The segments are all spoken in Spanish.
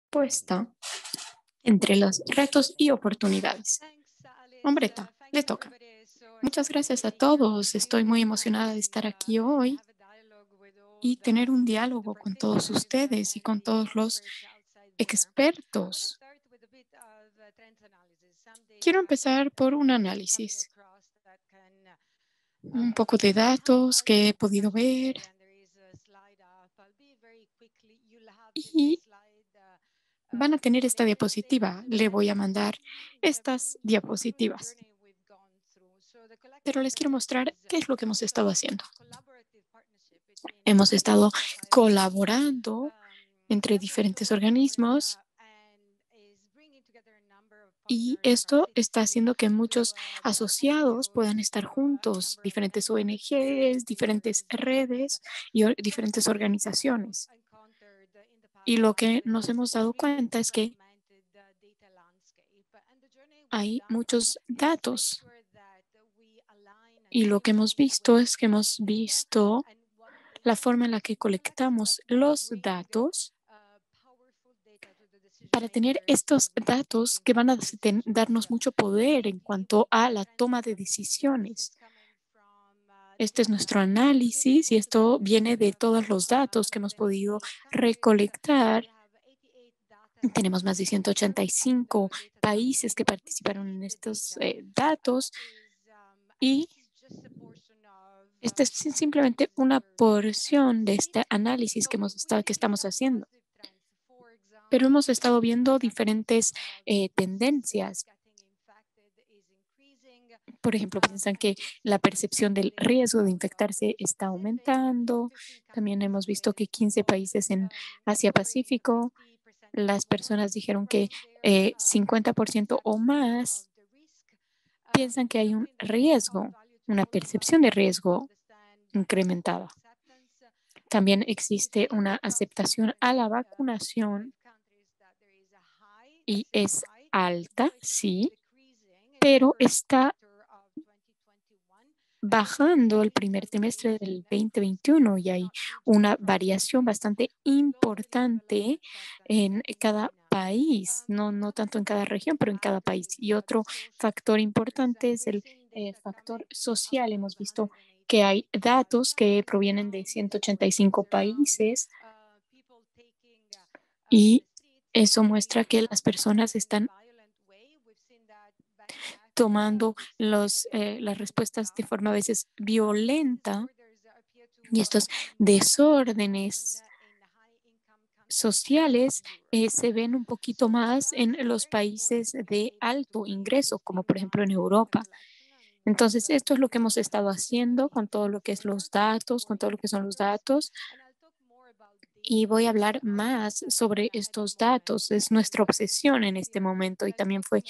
puesta entre los retos y oportunidades. Hombreta, le toca. Muchas gracias a todos. Estoy muy emocionada de estar aquí hoy y tener un diálogo con todos ustedes y con todos los expertos. Quiero empezar por un análisis, un poco de datos que he podido ver y van a tener esta diapositiva. Le voy a mandar estas diapositivas, pero les quiero mostrar qué es lo que hemos estado haciendo. Hemos estado colaborando entre diferentes organismos y esto está haciendo que muchos asociados puedan estar juntos, diferentes ONGs, diferentes redes y diferentes organizaciones. Y lo que nos hemos dado cuenta es que hay muchos datos y lo que hemos visto es que hemos visto la forma en la que colectamos los datos para tener estos datos que van a darnos mucho poder en cuanto a la toma de decisiones. Este es nuestro análisis y esto viene de todos los datos que hemos podido recolectar. Tenemos más de 185 países que participaron en estos datos y esta es simplemente una porción de este análisis que estamos haciendo. Pero hemos estado viendo diferentes tendencias. Por ejemplo, piensan que la percepción del riesgo de infectarse está aumentando. También hemos visto que 15 países en Asia-Pacífico, las personas dijeron que 50% o más piensan que hay un riesgo, una percepción de riesgo incrementada. También existe una aceptación a la vacunación y es alta, sí, pero está bajando el primer trimestre del 2021 y hay una variación bastante importante en cada país, no tanto en cada región, pero en cada país. Y otro factor importante es el factor social. Hemos visto que hay datos que provienen de 185 países y eso muestra que las personas están tomando las respuestas de forma a veces violenta y estos desórdenes sociales se ven un poquito más en los países de alto ingreso, como por ejemplo en Europa. Entonces, esto es lo que hemos estado haciendo con todo lo que es los datos, con todo lo que son los datos. Y voy a hablar más sobre estos datos. Es nuestra obsesión en este momento y también fue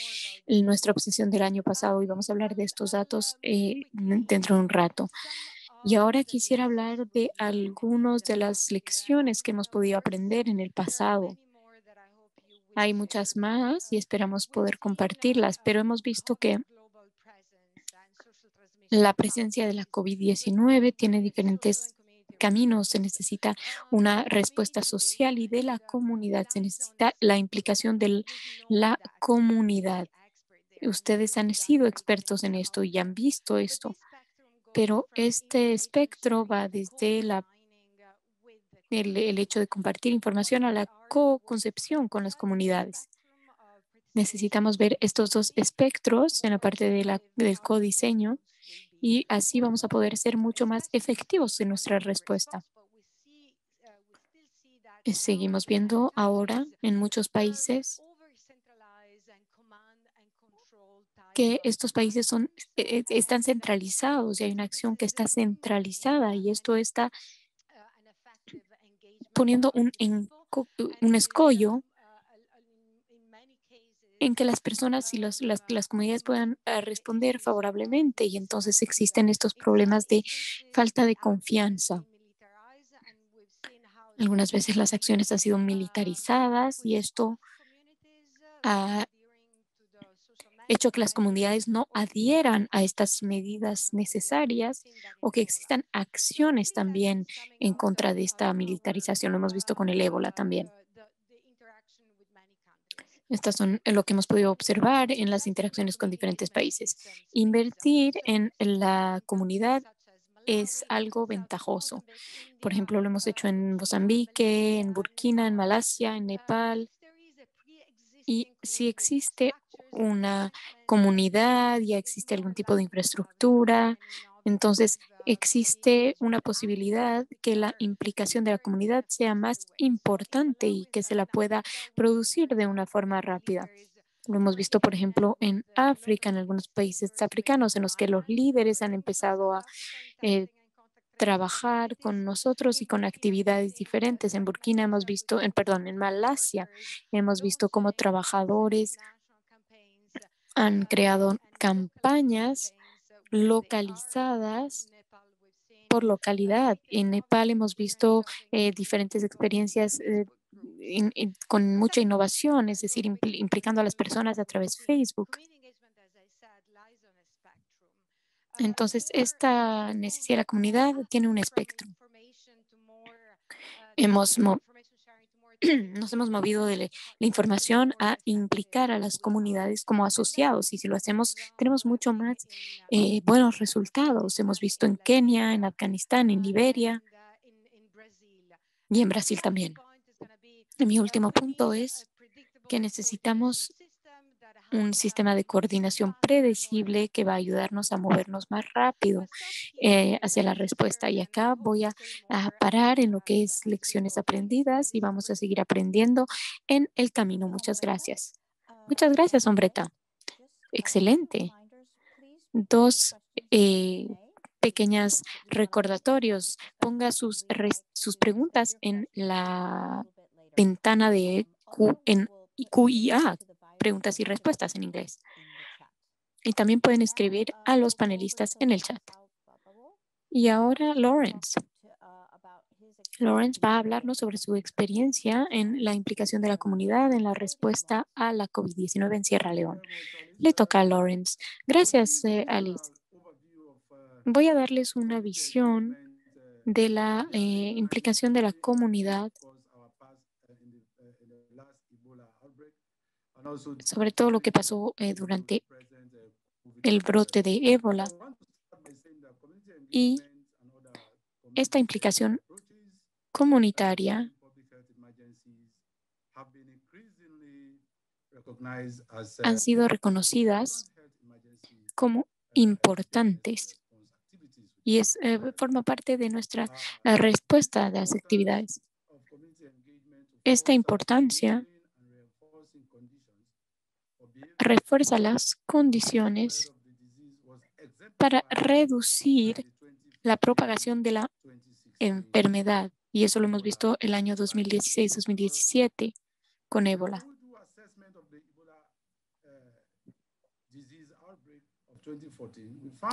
nuestra obsesión del año pasado y vamos a hablar de estos datos dentro de un rato. Y ahora quisiera hablar de algunas de las lecciones que hemos podido aprender en el pasado. Hay muchas más y esperamos poder compartirlas, pero hemos visto que la presencia de la COVID-19 tiene diferentes caminos. Se necesita una respuesta social y de la comunidad. Se necesita la implicación de la comunidad. Ustedes han sido expertos en esto y han visto esto, pero este espectro va desde el hecho de compartir información a la co-concepción con las comunidades. Necesitamos ver estos dos espectros en la parte del codiseño y así vamos a poder ser mucho más efectivos en nuestra respuesta. Seguimos viendo ahora en muchos países que estos países están centralizados y hay una acción que está centralizada y esto está poniendo un escollo en que las personas y las comunidades puedan responder favorablemente y entonces existen estos problemas de falta de confianza. Algunas veces las acciones han sido militarizadas y esto ha hecho que las comunidades no adhieran a estas medidas necesarias o que existan acciones también en contra de esta militarización. Lo hemos visto con el ébola también. Estas son lo que hemos podido observar en las interacciones con diferentes países. Invertir en la comunidad es algo ventajoso. Por ejemplo, lo hemos hecho en Mozambique, en Burkina, en Malasia, en Nepal. Y si existe una comunidad, ya existe algún tipo de infraestructura, entonces existe una posibilidad que la implicación de la comunidad sea más importante y que se la pueda producir de una forma rápida. Lo hemos visto, por ejemplo, en África, en algunos países africanos, en los que los líderes han empezado a eh, trabajar con nosotros y con actividades diferentes. En Burkina hemos visto, perdón, en Malasia hemos visto cómo trabajadores han creado campañas localizadas por localidad. En Nepal hemos visto diferentes experiencias con mucha innovación, es decir, implicando a las personas a través de Facebook. Entonces, esta necesidad de la comunidad tiene un espectro. Hemos mo- Nos hemos movido de la información a implicar a las comunidades como asociados y si lo hacemos tenemos mucho más buenos resultados. Hemos visto en Kenia, en Afganistán, en Liberia y en Brasil también. Y mi último punto es que necesitamos un sistema de coordinación predecible que va a ayudarnos a movernos más rápido hacia la respuesta. Y acá voy a parar en lo que es lecciones aprendidas y vamos a seguir aprendiendo en el camino. Muchas gracias. Muchas gracias, hombreta. Excelente. Dos pequeñas recordatorios. Ponga sus preguntas en la ventana de QIA, preguntas y respuestas en inglés. Y también pueden escribir a los panelistas en el chat. Y ahora Lawrence. Lawrence va a hablarnos sobre su experiencia en la implicación de la comunidad en la respuesta a la COVID-19 en Sierra Leona. Le toca a Lawrence. Gracias, Alice. Voy a darles una visión de la implicación de la comunidad sobre todo lo que pasó durante el brote de ébola y esta implicación comunitaria han sido reconocidas como importantes y forma parte de nuestra respuesta a las actividades. Esta importancia refuerza las condiciones para reducir la propagación de la enfermedad. Y eso lo hemos visto el año 2016-2017 con ébola.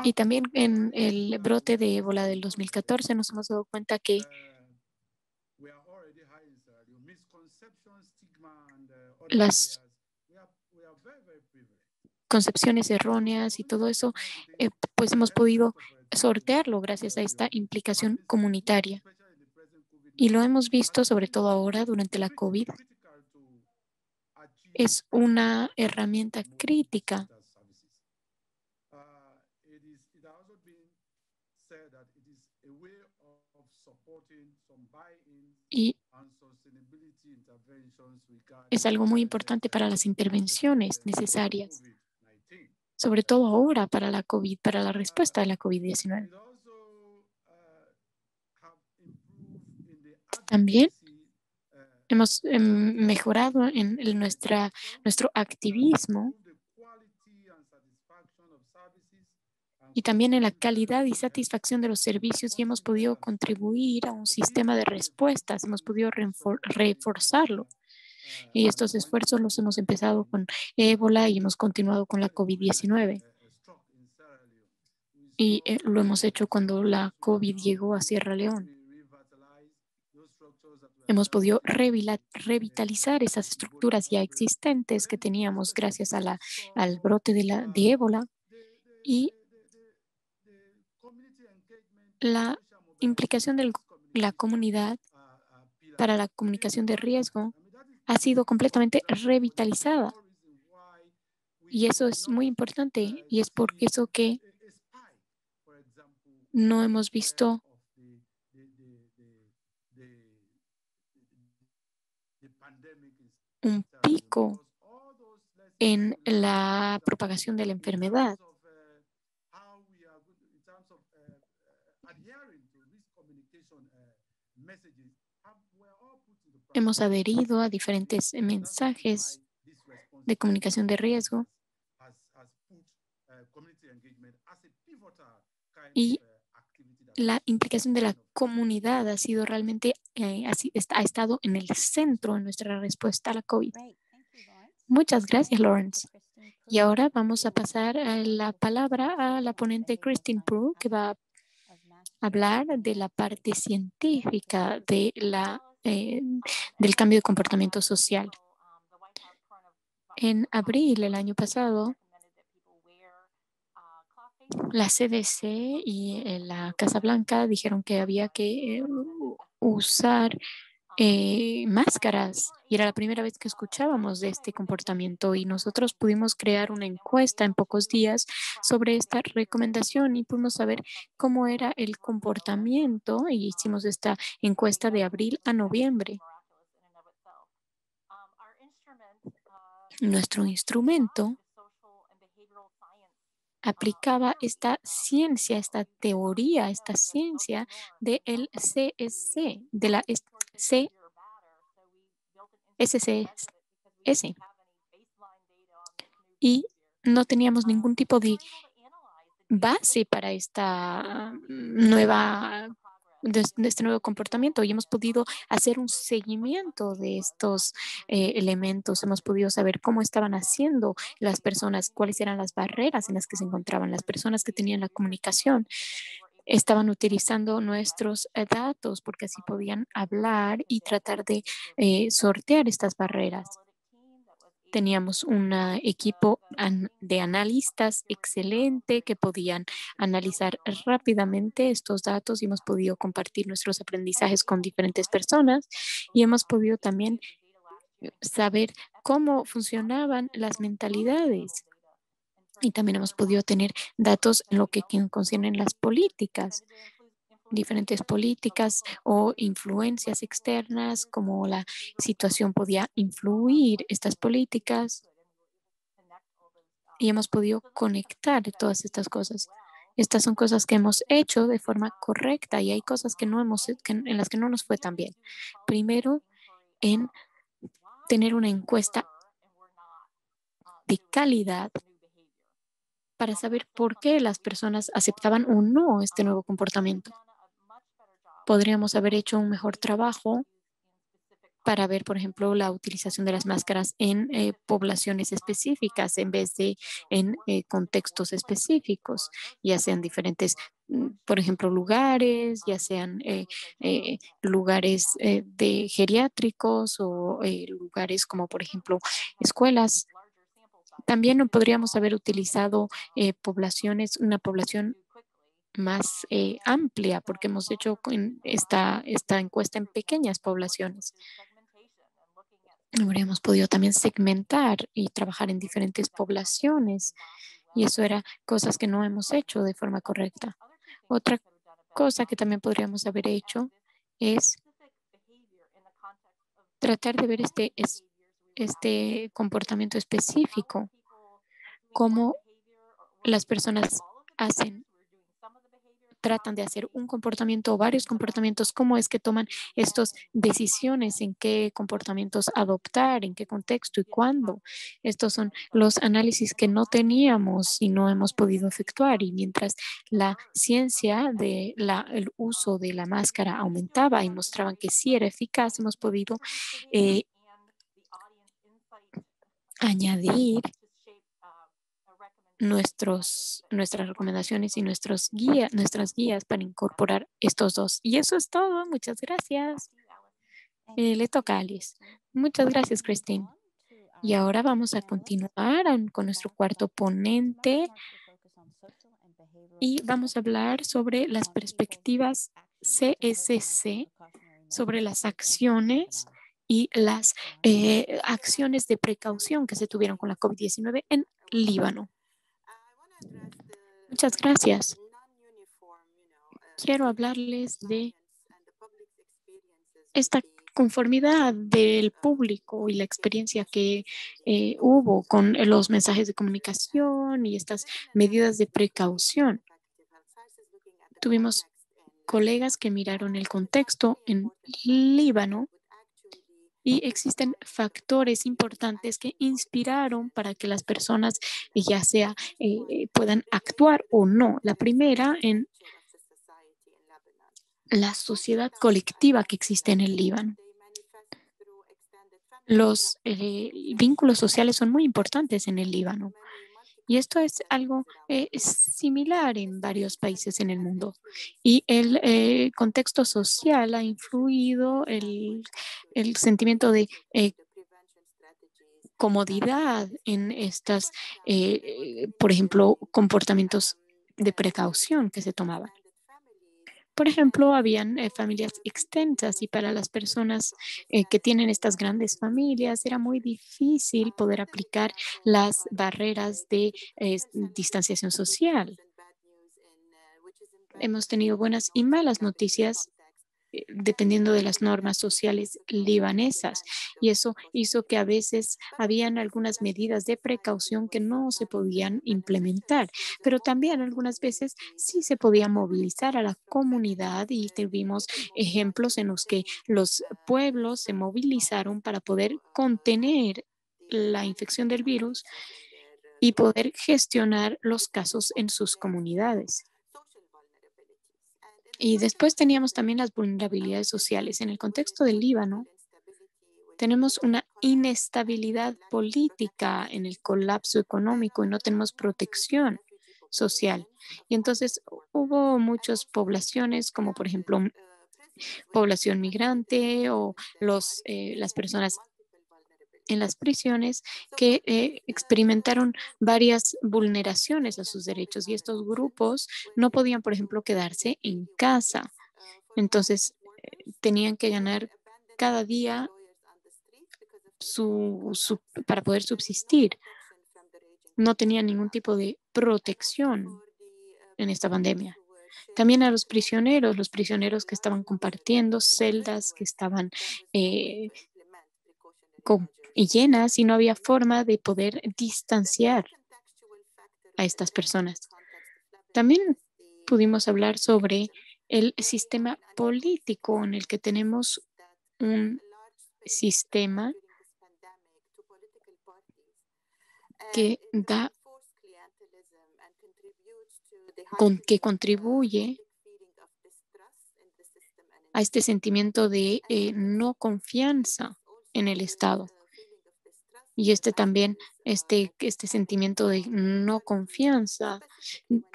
Y también en el brote de ébola del 2014 nos hemos dado cuenta que las concepciones erróneas y todo eso, pues hemos podido sortearlo gracias a esta implicación comunitaria. Y lo hemos visto sobre todo ahora durante la COVID. Es una herramienta crítica y es algo muy importante para las intervenciones necesarias, sobre todo ahora para la COVID, para la respuesta a la COVID-19. También hemos mejorado en nuestro activismo y también en la calidad y satisfacción de los servicios y hemos podido contribuir a un sistema de respuestas, hemos podido reforzarlo. Y estos esfuerzos los hemos empezado con ébola y hemos continuado con la COVID-19. Y lo hemos hecho cuando la COVID llegó a Sierra Leona. Hemos podido revitalizar esas estructuras ya existentes que teníamos gracias a al brote de ébola y la implicación de la comunidad para la comunicación de riesgo ha sido completamente revitalizada. Y eso es muy importante y es por eso que no hemos visto un pico en la propagación de la enfermedad. Hemos adherido a diferentes mensajes de comunicación de riesgo y la implicación de la comunidad ha sido realmente, ha estado en el centro de nuestra respuesta a la COVID. Muchas gracias, Lawrence. Y ahora vamos a pasar la palabra a la ponente Christine Prue, que va a hablar de la parte científica del cambio de comportamiento social. En abril del año pasado, la CDC y la Casa Blanca dijeron que había que usar máscaras y era la primera vez que escuchábamos de este comportamiento y nosotros pudimos crear una encuesta en pocos días sobre esta recomendación y pudimos saber cómo era el comportamiento y hicimos esta encuesta de abril a noviembre. Nuestro instrumento aplicaba esta ciencia, esta teoría, esta ciencia del CSC, de la SCS. Y no teníamos ningún tipo de base para esta de este nuevo comportamiento y hemos podido hacer un seguimiento de estos elementos, hemos podido saber cómo estaban haciendo las personas, cuáles eran las barreras en las que se encontraban las personas que tenían la comunicación. Estaban utilizando nuestros datos porque así podían hablar y tratar de sortear estas barreras. Teníamos un equipo de analistas excelente que podían analizar rápidamente estos datos y hemos podido compartir nuestros aprendizajes con diferentes personas y hemos podido también saber cómo funcionaban las mentalidades. Y también hemos podido tener datos en lo que conciernen las políticas, diferentes políticas o influencias externas, cómo la situación podía influir estas políticas y hemos podido conectar todas estas cosas. Estas son cosas que hemos hecho de forma correcta y hay cosas que no en las que no nos fue tan bien. Primero, en tener una encuesta de calidad para saber por qué las personas aceptaban o no este nuevo comportamiento. Podríamos haber hecho un mejor trabajo para ver, por ejemplo, la utilización de las máscaras en poblaciones específicas en vez de en contextos específicos, ya sean diferentes, por ejemplo, lugares, ya sean lugares de geriátricos o lugares como, por ejemplo, escuelas. También no podríamos haber utilizado una población más amplia, porque hemos hecho esta encuesta en pequeñas poblaciones. Habríamos podido también segmentar y trabajar en diferentes poblaciones y eso era cosas que no hemos hecho de forma correcta. Otra cosa que también podríamos haber hecho es tratar de ver este comportamiento específico, cómo las personas tratan de hacer un comportamiento o varios comportamientos, cómo es que toman estas decisiones en qué comportamientos adoptar, en qué contexto y cuándo. Estos son los análisis que no teníamos y no hemos podido efectuar. Y mientras la ciencia el uso de la máscara aumentaba y mostraban que sí era eficaz, hemos podido eh, añadir nuestras recomendaciones y nuestras guías para incorporar estos dos. Y eso es todo. Muchas gracias. Le toca a Alice. Muchas gracias, Christine. Y ahora vamos a continuar con nuestro cuarto ponente y vamos a hablar sobre las perspectivas CSC, sobre las acciones y las acciones de precaución que se tuvieron con la COVID-19 en Líbano. Muchas gracias. Quiero hablarles de esta conformidad del público y la experiencia que hubo con los mensajes de comunicación y estas medidas de precaución. Tuvimos colegas que miraron el contexto en Líbano y existen factores importantes que inspiraron para que las personas ya sea puedan actuar o no. La primera en la sociedad colectiva que existe en el Líbano. Los vínculos sociales son muy importantes en el Líbano y esto es algo similar en varios países en el mundo. Y el contexto social ha influido el sentimiento de comodidad en estas, por ejemplo, comportamientos de precaución que se tomaban. Por ejemplo, habían familias extensas y para las personas que tienen estas grandes familias era muy difícil poder aplicar las barreras de distanciación social. Hemos tenido buenas y malas noticias dependiendo de las normas sociales libanesas. Y eso hizo que a veces habían algunas medidas de precaución que no se podían implementar, pero también algunas veces sí se podía movilizar a la comunidad y tuvimos ejemplos en los que los pueblos se movilizaron para poder contener la infección del virus y poder gestionar los casos en sus comunidades. Y después teníamos también las vulnerabilidades sociales. En el contexto del Líbano, tenemos una inestabilidad política en el colapso económico y no tenemos protección social. Y entonces hubo muchas poblaciones, como por ejemplo población migrante o las personas en las prisiones que experimentaron varias vulneraciones a sus derechos y estos grupos no podían, por ejemplo, quedarse en casa. Entonces, tenían que ganar cada día para poder subsistir. No tenían ningún tipo de protección en esta pandemia. También a los prisioneros que estaban compartiendo celdas que estaban eh, llenas y no había forma de poder distanciar a estas personas. También pudimos hablar sobre el sistema político en el que tenemos un sistema que que contribuye a este sentimiento de no confianza en el Estado. Y este sentimiento de no confianza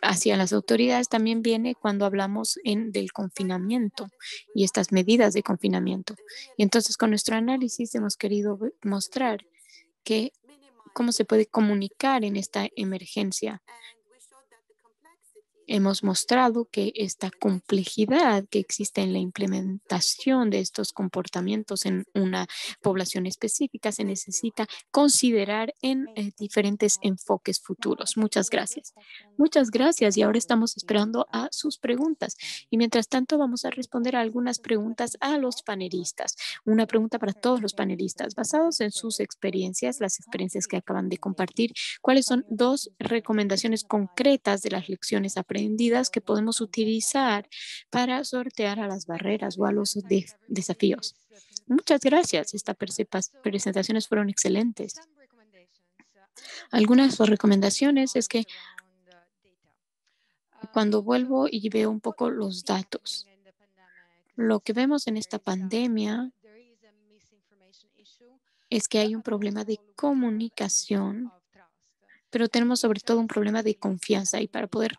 hacia las autoridades también viene cuando hablamos del confinamiento y estas medidas de confinamiento. Y entonces con nuestro análisis hemos querido mostrar que cómo se puede comunicar en esta emergencia. Hemos mostrado que esta complejidad que existe en la implementación de estos comportamientos en una población específica se necesita considerar en diferentes enfoques futuros. Muchas gracias. Muchas gracias. Y ahora estamos esperando a sus preguntas. Y mientras tanto, vamos a responder a algunas preguntas a los panelistas. Una pregunta para todos los panelistas. Basados en sus experiencias, las experiencias que acaban de compartir, ¿cuáles son dos recomendaciones concretas de las lecciones aprendidas que podemos utilizar para sortear a las barreras o a los desafíos? Muchas gracias. Estas presentaciones fueron excelentes. Algunas recomendaciones es que cuando vuelvo y veo un poco los datos, lo que vemos en esta pandemia es que hay un problema de comunicación, pero tenemos sobre todo un problema de confianza y para poder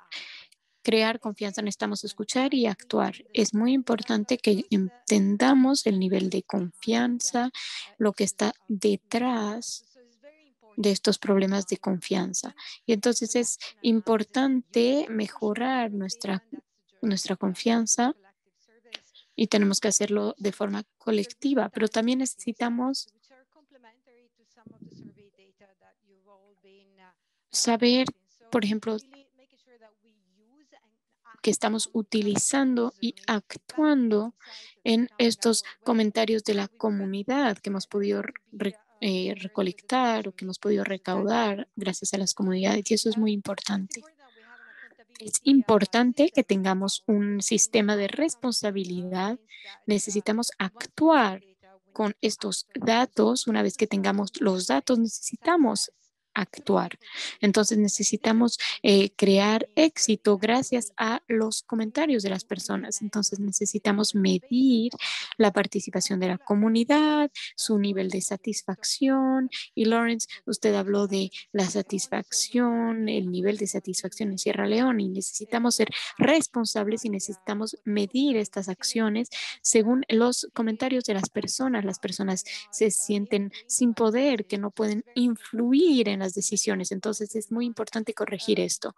crear confianza necesitamos escuchar y actuar. Es muy importante que entendamos el nivel de confianza, lo que está detrás de estos problemas de confianza. Y entonces es importante mejorar nuestra confianza y tenemos que hacerlo de forma colectiva, pero también necesitamos saber, por ejemplo, que estamos utilizando y actuando en estos comentarios de la comunidad que hemos podido recolectar o que hemos podido recaudar gracias a las comunidades, y eso es muy importante. Es importante que tengamos un sistema de responsabilidad. Necesitamos actuar con estos datos. Una vez que tengamos los datos, necesitamos actuar. Entonces necesitamos crear éxito gracias a los comentarios de las personas. Entonces necesitamos medir la participación de la comunidad, su nivel de satisfacción. Y Lawrence, usted habló de la satisfacción, el nivel de satisfacción en Sierra Leona, y necesitamos ser responsables y necesitamos medir estas acciones según los comentarios de las personas. Las personas se sienten sin poder, que no pueden influir en las decisiones. Entonces es muy importante corregir esto.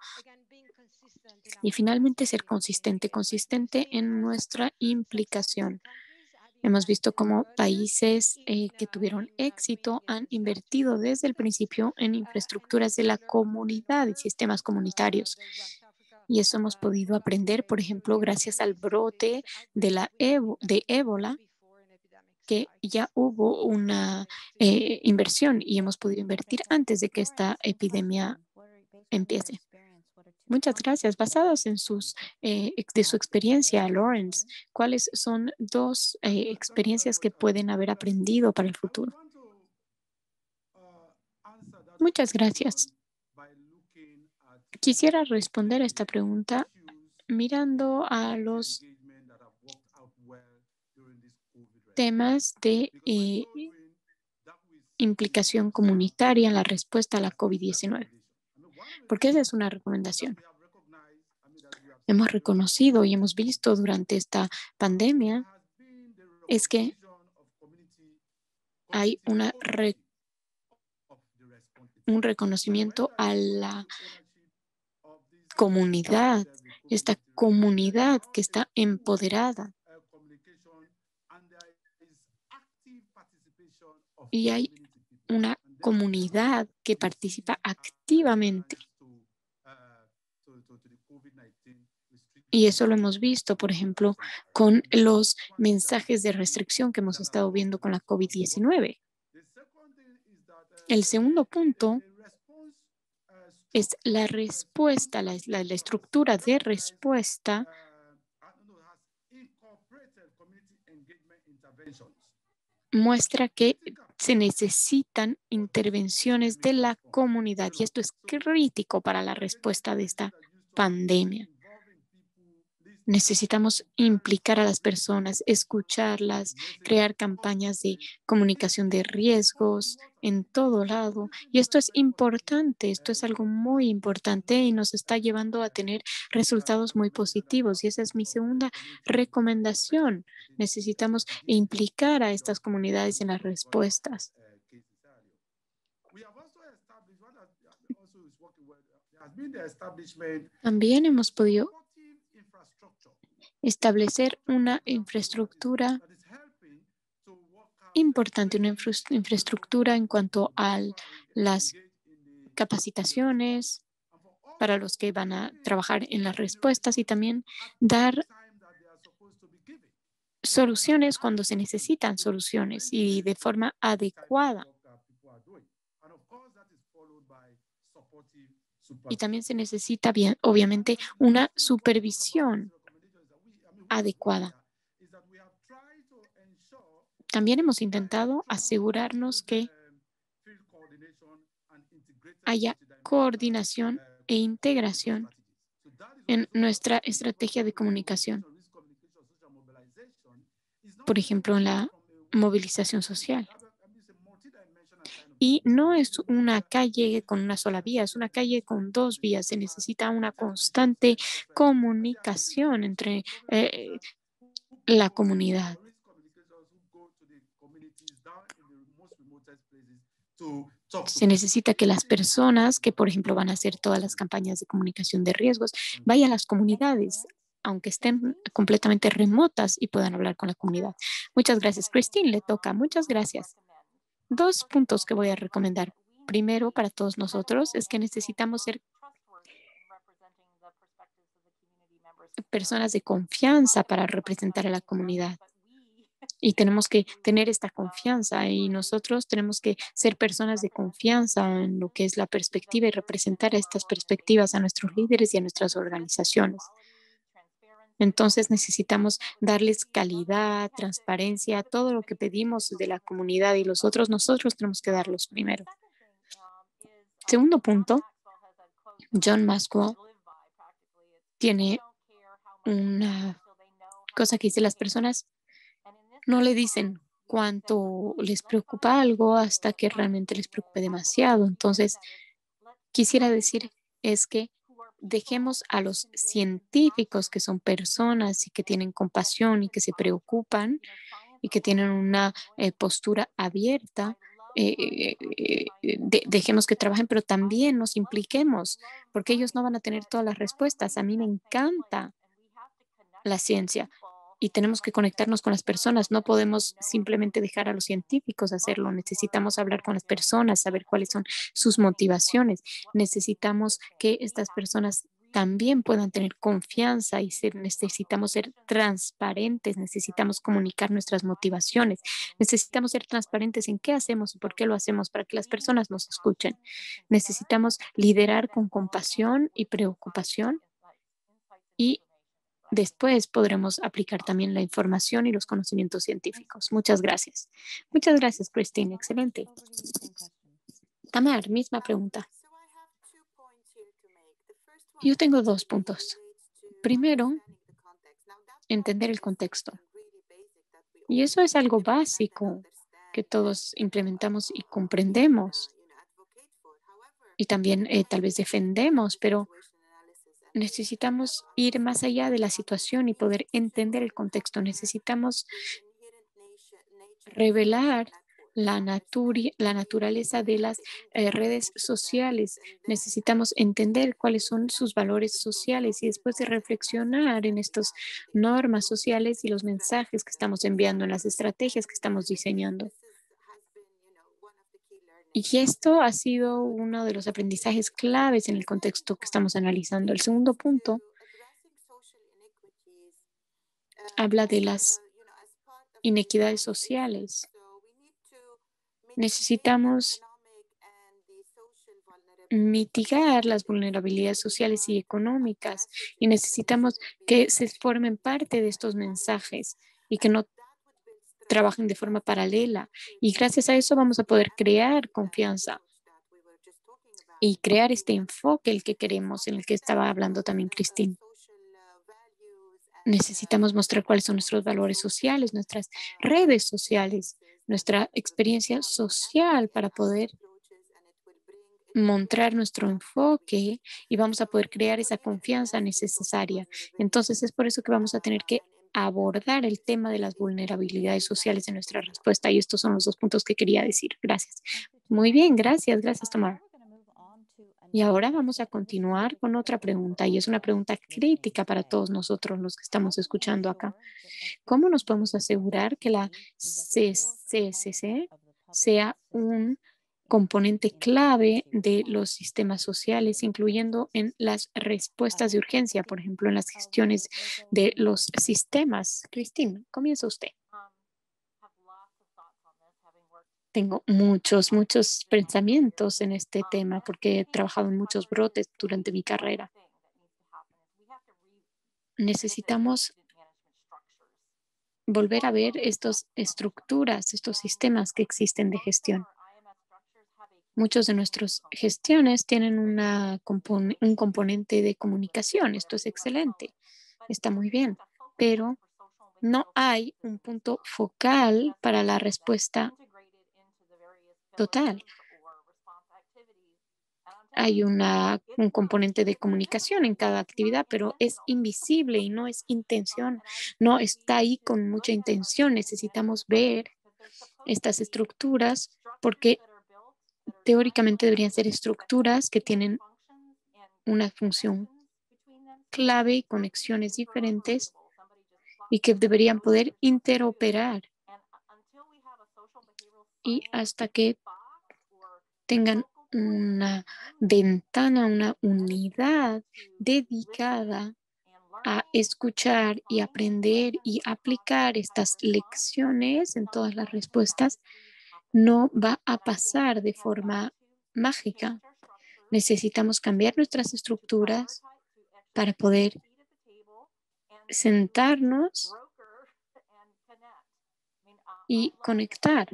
Y finalmente ser consistente, consistente en nuestra implicación. Hemos visto cómo países que tuvieron éxito han invertido desde el principio en infraestructuras de la comunidad y sistemas comunitarios. Y eso hemos podido aprender, por ejemplo, gracias al brote de ébola, que ya hubo una inversión y hemos podido invertir antes de que esta epidemia empiece. Muchas gracias. Basados en de su experiencia, Lawrence, ¿cuáles son dos experiencias que pueden haber aprendido para el futuro? Muchas gracias. Quisiera responder a esta pregunta mirando a los temas de implicación comunitaria en la respuesta a la COVID-19, porque esa es una recomendación. Hemos reconocido y hemos visto durante esta pandemia es que hay un reconocimiento a la comunidad, esta comunidad que está empoderada, y hay una comunidad que participa activamente. Y eso lo hemos visto, por ejemplo, con los mensajes de restricción que hemos estado viendo con la COVID-19. El segundo punto es la respuesta, la estructura de respuesta muestra que se necesitan intervenciones de la comunidad y esto es crítico para la respuesta de esta pandemia. Necesitamos implicar a las personas, escucharlas, crear campañas de comunicación de riesgos en todo lado. Y esto es importante, esto es algo muy importante y nos está llevando a tener resultados muy positivos. Y esa es mi segunda recomendación. Necesitamos implicar a estas comunidades en las respuestas. También hemos podido establecer una infraestructura importante, una infraestructura en cuanto a las capacitaciones para los que van a trabajar en las respuestas y también dar soluciones cuando se necesitan soluciones y de forma adecuada. Y también se necesita, bien, obviamente, una supervisión adecuada. También hemos intentado asegurarnos que haya coordinación e integración en nuestra estrategia de comunicación, por ejemplo, en la movilización social. Y no es una calle con una sola vía, es una calle con dos vías. Se necesita una constante comunicación entre la comunidad. Se necesita que las personas que, por ejemplo, van a hacer todas las campañas de comunicación de riesgos, vayan a las comunidades aunque estén completamente remotas y puedan hablar con la comunidad. Muchas gracias, Christine. Le toca. Muchas gracias. Dos puntos que voy a recomendar. Primero, para todos nosotros, es que necesitamos ser personas de confianza para representar a la comunidad. Y tenemos que tener esta confianza y nosotros tenemos que ser personas de confianza en lo que es la perspectiva y representar estas perspectivas a nuestros líderes y a nuestras organizaciones. Entonces necesitamos darles calidad, transparencia, todo lo que pedimos de la comunidad y los otros, nosotros tenemos que darlos primero. Segundo punto, John Maxwell tiene una cosa que dice, las personas no le dicen cuánto les preocupa algo hasta que realmente les preocupe demasiado. Entonces, quisiera decir es que dejemos a los científicos que son personas y que tienen compasión y que se preocupan y que tienen una postura abierta. Dejemos que trabajen, pero también nos impliquemos, porque ellos no van a tener todas las respuestas. A mí me encanta la ciencia y tenemos que conectarnos con las personas. No podemos simplemente dejar a los científicos hacerlo. Necesitamos hablar con las personas, saber cuáles son sus motivaciones. Necesitamos que estas personas también puedan tener confianza y necesitamos ser transparentes, necesitamos comunicar nuestras motivaciones, necesitamos ser transparentes en qué hacemos y por qué lo hacemos para que las personas nos escuchen. Necesitamos liderar con compasión y preocupación y después podremos aplicar también la información y los conocimientos científicos. Muchas gracias. Muchas gracias, Christine. Excelente. Tamar, misma pregunta. Yo tengo dos puntos. Primero, entender el contexto. Y eso es algo básico que todos implementamos y comprendemos. Y también tal vez defendemos, pero necesitamos ir más allá de la situación y poder entender el contexto. Necesitamos revelar la naturaleza de las redes sociales. Necesitamos entender cuáles son sus valores sociales y después de reflexionar en estas normas sociales y los mensajes que estamos enviando, en las estrategias que estamos diseñando. Y esto ha sido uno de los aprendizajes claves en el contexto que estamos analizando. El segundo punto habla de las inequidades sociales. Necesitamos mitigar las vulnerabilidades sociales y económicas y necesitamos que se formen parte de estos mensajes y que no trabajen de forma paralela. Y gracias a eso vamos a poder crear confianza y crear este enfoque el que queremos, en el que estaba hablando también Christine. Necesitamos mostrar cuáles son nuestros valores sociales, nuestras redes sociales, nuestra experiencia social para poder mostrar nuestro enfoque y vamos a poder crear esa confianza necesaria. Entonces es por eso que vamos a tener que abordar el tema de las vulnerabilidades sociales en nuestra respuesta y estos son los dos puntos que quería decir. Gracias. Muy bien, gracias, gracias, Tomar. Y ahora vamos a continuar con otra pregunta y es una pregunta crítica para todos nosotros los que estamos escuchando acá. ¿Cómo nos podemos asegurar que la CCCC sea un componente clave de los sistemas sociales, incluyendo en las respuestas de urgencia, por ejemplo, en las gestiones de los sistemas? Cristina, comienza usted. Tengo muchos pensamientos en este tema porque he trabajado en muchos brotes durante mi carrera. Necesitamos volver a ver estas estructuras, estos sistemas que existen de gestión. Muchos de nuestras gestiones tienen un componente de comunicación. Esto es excelente, está muy bien, pero no hay un punto focal para la respuesta total. Hay un componente de comunicación en cada actividad, pero es invisible y no es intención, no está ahí con mucha intención. Necesitamos ver estas estructuras porque teóricamente deberían ser estructuras que tienen una función clave y conexiones diferentes y que deberían poder interoperar y hasta que tengan una ventana, una unidad dedicada a escuchar y aprender y aplicar estas lecciones en todas las respuestas, no va a pasar de forma mágica. Necesitamos cambiar nuestras estructuras para poder sentarnos y conectar.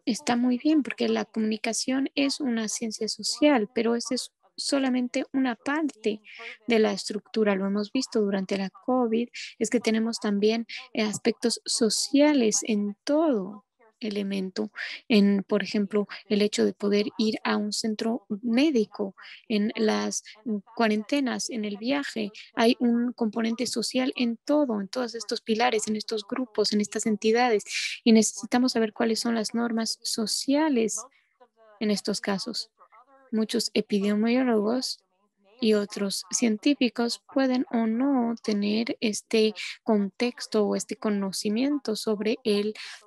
Está muy bien porque la comunicación es una ciencia social, pero esa es solamente una parte de la estructura. Lo hemos visto durante la COVID, es que tenemos también aspectos sociales en todo elemento, en, por ejemplo, el hecho de poder ir a un centro médico, en las cuarentenas, en el viaje. Hay un componente social en todo, en todos estos pilares, en estos grupos, en estas entidades y necesitamos saber cuáles son las normas sociales en estos casos. Muchos epidemiólogos y otros científicos pueden o no tener este contexto o este conocimiento sobre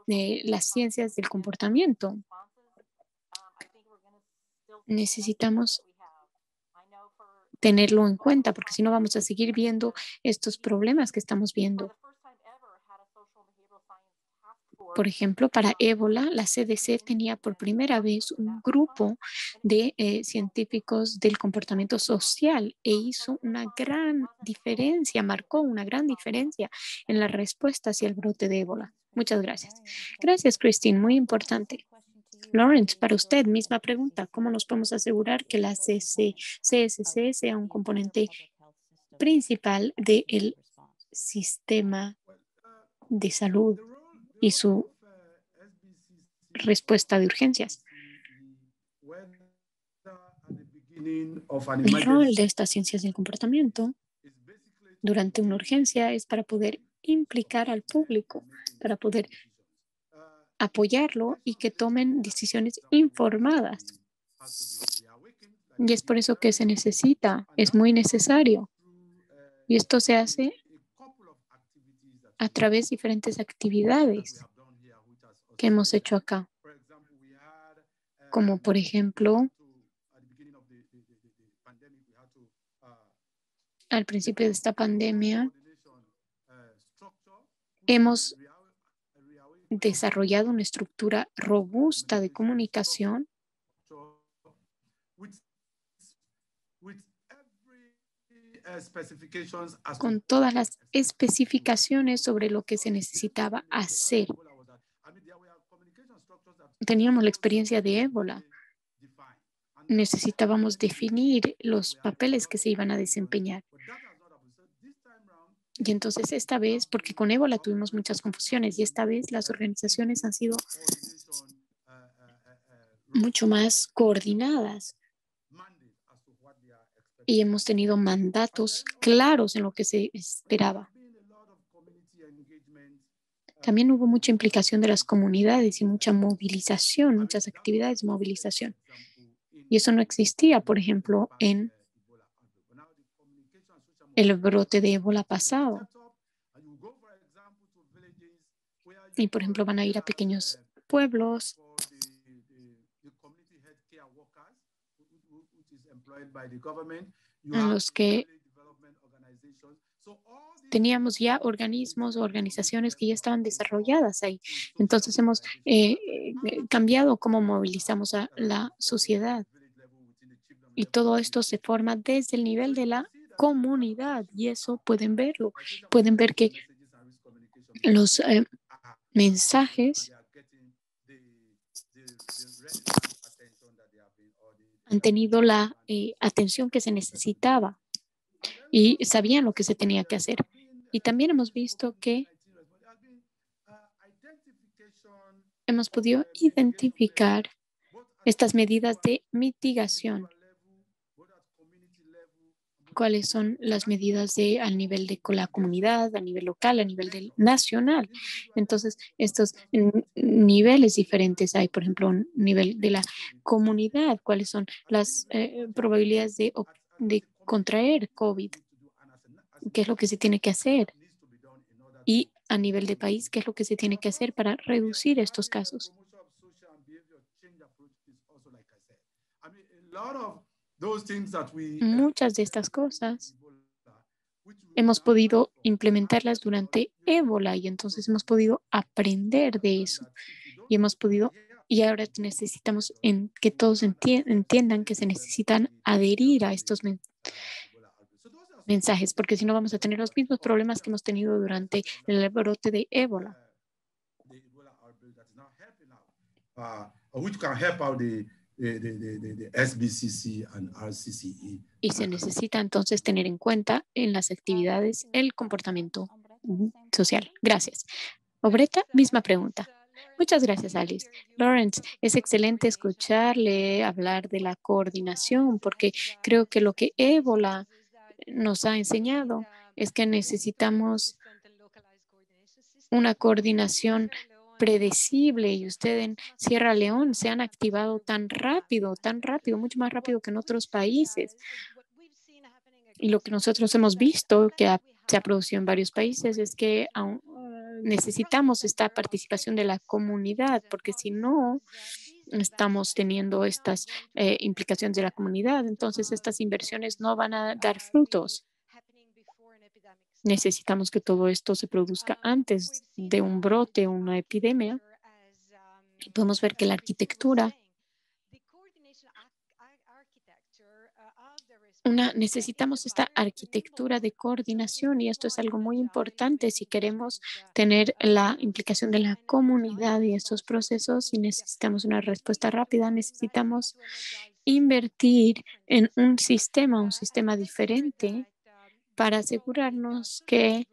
las ciencias del comportamiento. Necesitamos tenerlo en cuenta porque si no vamos a seguir viendo estos problemas que estamos viendo. Por ejemplo, para ébola, la CDC tenía por primera vez un grupo de científicos del comportamiento social e hizo una gran diferencia, marcó una gran diferencia en la respuesta hacia el brote de ébola. Muchas gracias. Gracias, Christine. Muy importante. Lawrence, para usted, misma pregunta. ¿Cómo nos podemos asegurar que la CSC sea un componente principal del sistema de salud y su respuesta de urgencias? El rol de estas ciencias del comportamiento durante una urgencia es para poder implicar al público, para poder apoyarlo y que tomen decisiones informadas. Y es por eso que se necesita, es muy necesario. Y esto se hace a través de diferentes actividades que hemos hecho acá, como por ejemplo, al principio de esta pandemia, hemos desarrollado una estructura robusta de comunicación con todas las especificaciones sobre lo que se necesitaba hacer. Teníamos la experiencia de ébola. Necesitábamos definir los papeles que se iban a desempeñar. Y entonces esta vez, porque con ébola tuvimos muchas confusiones y esta vez las organizaciones han sido mucho más coordinadas y hemos tenido mandatos claros en lo que se esperaba. También hubo mucha implicación de las comunidades y mucha movilización, muchas actividades de movilización. Y eso no existía, por ejemplo, en el brote de ébola pasado. Y, por ejemplo, van a ir a pequeños pueblos en los que teníamos ya organismos o organizaciones que ya estaban desarrolladas ahí. Entonces hemos cambiado cómo movilizamos a la sociedad. Y todo esto se forma desde el nivel de la comunidad y eso pueden verlo. Pueden ver que los mensajes han tenido la atención que se necesitaba y sabían lo que se tenía que hacer. Y también hemos visto que hemos podido identificar estas medidas de mitigación. ¿Cuáles son las medidas al nivel de la comunidad, a nivel local, a nivel nacional? Entonces, estos niveles diferentes hay, por ejemplo, un nivel de la comunidad, cuáles son las probabilidades de de contraer COVID, qué es lo que se tiene que hacer y a nivel de país, qué es lo que se tiene que hacer para reducir estos casos. Muchas de estas cosas hemos podido implementarlas durante ébola y entonces hemos podido aprender de eso y hemos podido, y ahora necesitamos que todos entiendan que se necesitan adherir a estos mensajes, porque si no vamos a tener los mismos problemas que hemos tenido durante el brote de ébola. Which can help out the SBCC and RCCE. Y se necesita entonces tener en cuenta en las actividades el comportamiento social. Gracias. Obreta, misma pregunta. Muchas gracias, Alice. Lawrence, es excelente escucharle hablar de la coordinación, porque creo que lo que ébola nos ha enseñado es que necesitamos una coordinación predecible y usted en Sierra León se han activado tan rápido, mucho más rápido que en otros países. Y lo que nosotros hemos visto se ha producido en varios países es que necesitamos esta participación de la comunidad, porque si no, estamos teniendo estas implicaciones de la comunidad, entonces estas inversiones no van a dar frutos. Necesitamos que todo esto se produzca antes de un brote, una epidemia. Y podemos ver que la arquitectura, necesitamos esta arquitectura de coordinación y esto es algo muy importante si queremos tener la implicación de la comunidad y estos procesos y necesitamos una respuesta rápida, necesitamos invertir en un sistema diferente para asegurarnos que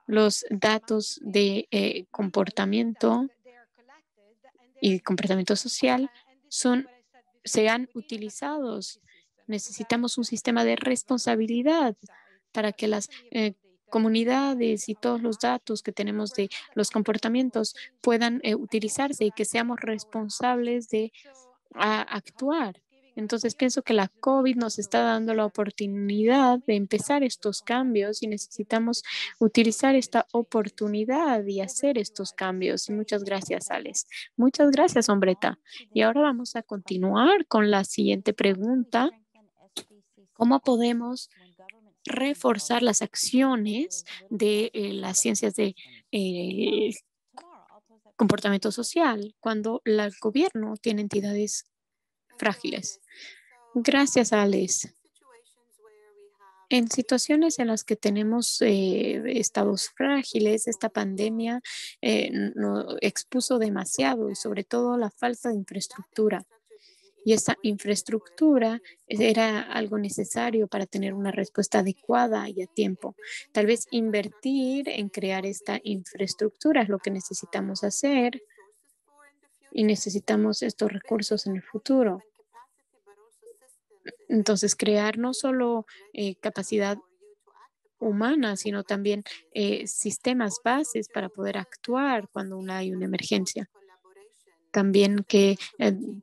los datos de comportamiento y comportamiento social sean utilizados. Necesitamos un sistema de responsabilidad para que las comunidades y todos los datos que tenemos de los comportamientos puedan utilizarse y que seamos responsables de actuar. Entonces pienso que la COVID nos está dando la oportunidad de empezar estos cambios y necesitamos utilizar esta oportunidad y hacer estos cambios. Y muchas gracias, Alex. Muchas gracias, Hombreta. Y ahora vamos a continuar con la siguiente pregunta. ¿Cómo podemos reforzar las acciones de las ciencias de comportamiento social cuando el gobierno tiene entidades frágiles? Gracias, Alex. En situaciones en las que tenemos estados frágiles, esta pandemia nos expuso demasiado y sobre todo la falta de infraestructura. Y esa infraestructura era algo necesario para tener una respuesta adecuada y a tiempo. Tal vez invertir en crear esta infraestructura es lo que necesitamos hacer y necesitamos estos recursos en el futuro. Entonces, crear no solo capacidad humana, sino también sistemas bases para poder actuar cuando hay una emergencia. También que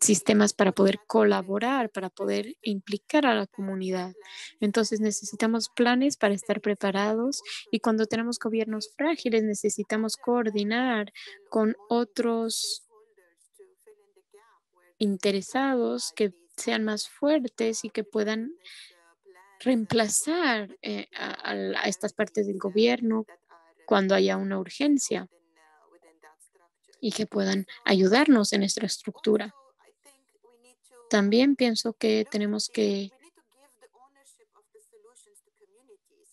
sistemas para poder colaborar, para poder implicar a la comunidad. Entonces necesitamos planes para estar preparados y cuando tenemos gobiernos frágiles necesitamos coordinar con otros interesados que sean más fuertes y que puedan reemplazar a estas partes del gobierno cuando haya una urgencia y que puedan ayudarnos en nuestra estructura. También pienso que tenemos que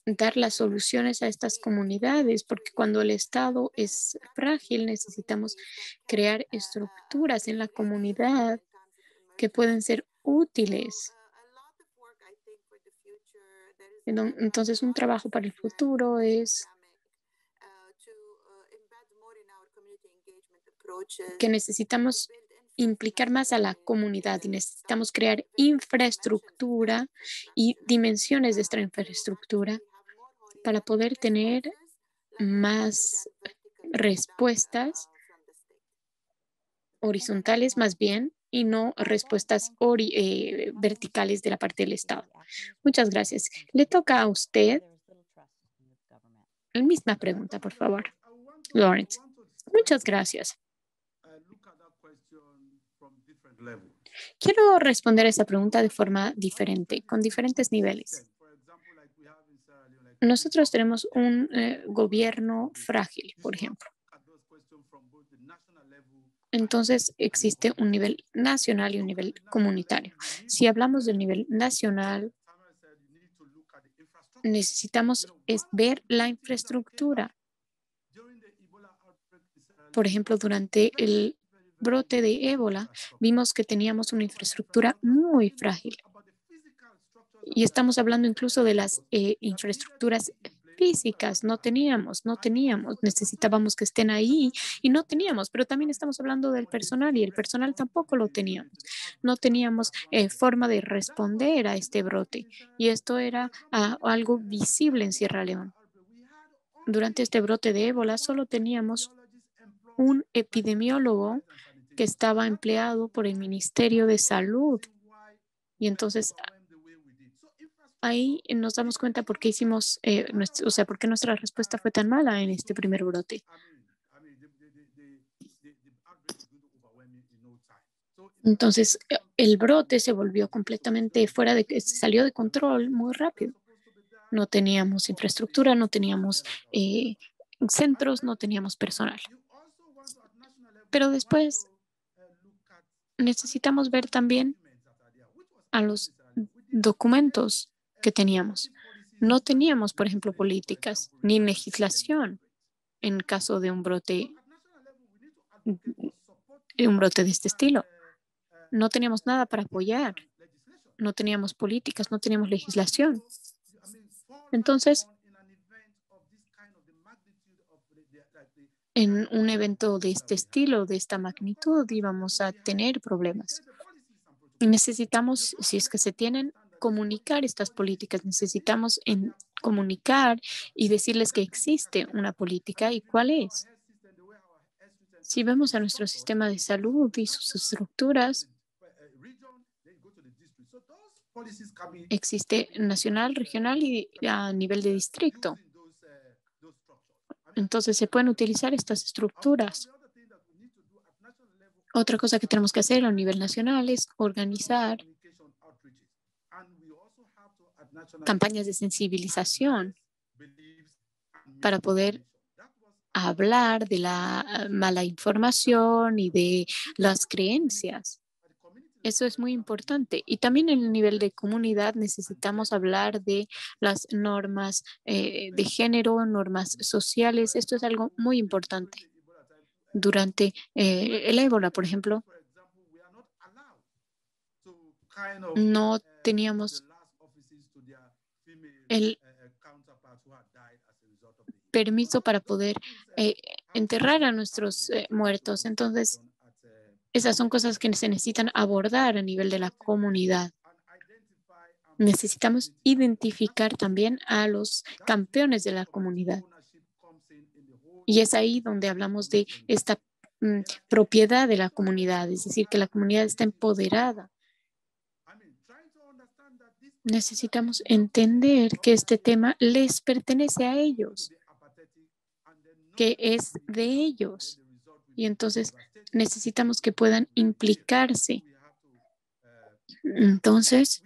dar las soluciones a estas comunidades, porque cuando el Estado es frágil, necesitamos crear estructuras en la comunidad que pueden ser útiles. Entonces, un trabajo para el futuro es que necesitamos implicar más a la comunidad y necesitamos crear infraestructura y dimensiones de esta infraestructura para poder tener más respuestas horizontales, más bien, y no respuestas verticales de la parte del Estado. Muchas gracias. Le toca a usted la misma pregunta, por favor, Lawrence. Muchas gracias. look at that question from different levels. Quiero responder a esa pregunta de forma diferente, con diferentes niveles. Nosotros tenemos un gobierno frágil, por ejemplo. Entonces, existe un nivel nacional y un nivel comunitario. Si hablamos del nivel nacional, necesitamos ver la infraestructura. Por ejemplo, durante el brote de ébola, vimos que teníamos una infraestructura muy frágil. Y estamos hablando incluso de las infraestructuras físicas. No teníamos, necesitábamos que estén ahí y no teníamos, pero también estamos hablando del personal y el personal tampoco lo teníamos. No teníamos forma de responder a este brote y esto era algo visible en Sierra Leona. Durante este brote de ébola solo teníamos un epidemiólogo que estaba empleado por el Ministerio de Salud. Y entonces ahí nos damos cuenta por qué hicimos, o sea, por qué nuestra respuesta fue tan mala en este primer brote. Entonces, el brote se volvió completamente se salió de control muy rápido. No teníamos infraestructura, no teníamos centros, no teníamos personal. Pero después necesitamos ver también a los documentos que teníamos. No teníamos, por ejemplo, políticas ni legislación en caso de un brote de este estilo. No teníamos nada para apoyar, no teníamos políticas, no teníamos legislación. Entonces, en un evento de este estilo, de esta magnitud, íbamos a tener problemas. Y necesitamos, si es que se tienen, comunicar estas políticas. Necesitamos comunicar y decirles que existe una política y cuál es. Si vemos a nuestro sistema de salud y sus estructuras, existe nacional, regional y a nivel de distrito. Entonces se pueden utilizar estas estructuras. Otra cosa que tenemos que hacer a nivel nacional es organizar campañas de sensibilización para poder hablar de la mala información y de las creencias. Eso es muy importante. Y también en el nivel de comunidad necesitamos hablar de las normas de género, normas sociales. Esto es algo muy importante. Durante el ébola, por ejemplo, no teníamos el permiso para poder enterrar a nuestros muertos. Entonces, esas son cosas que se necesitan abordar a nivel de la comunidad. Necesitamos identificar también a los campeones de la comunidad. Y es ahí donde hablamos de esta propiedad de la comunidad, es decir, que la comunidad está empoderada. Necesitamos entender que este tema les pertenece a ellos, que es de ellos. Y entonces necesitamos que puedan implicarse. Entonces,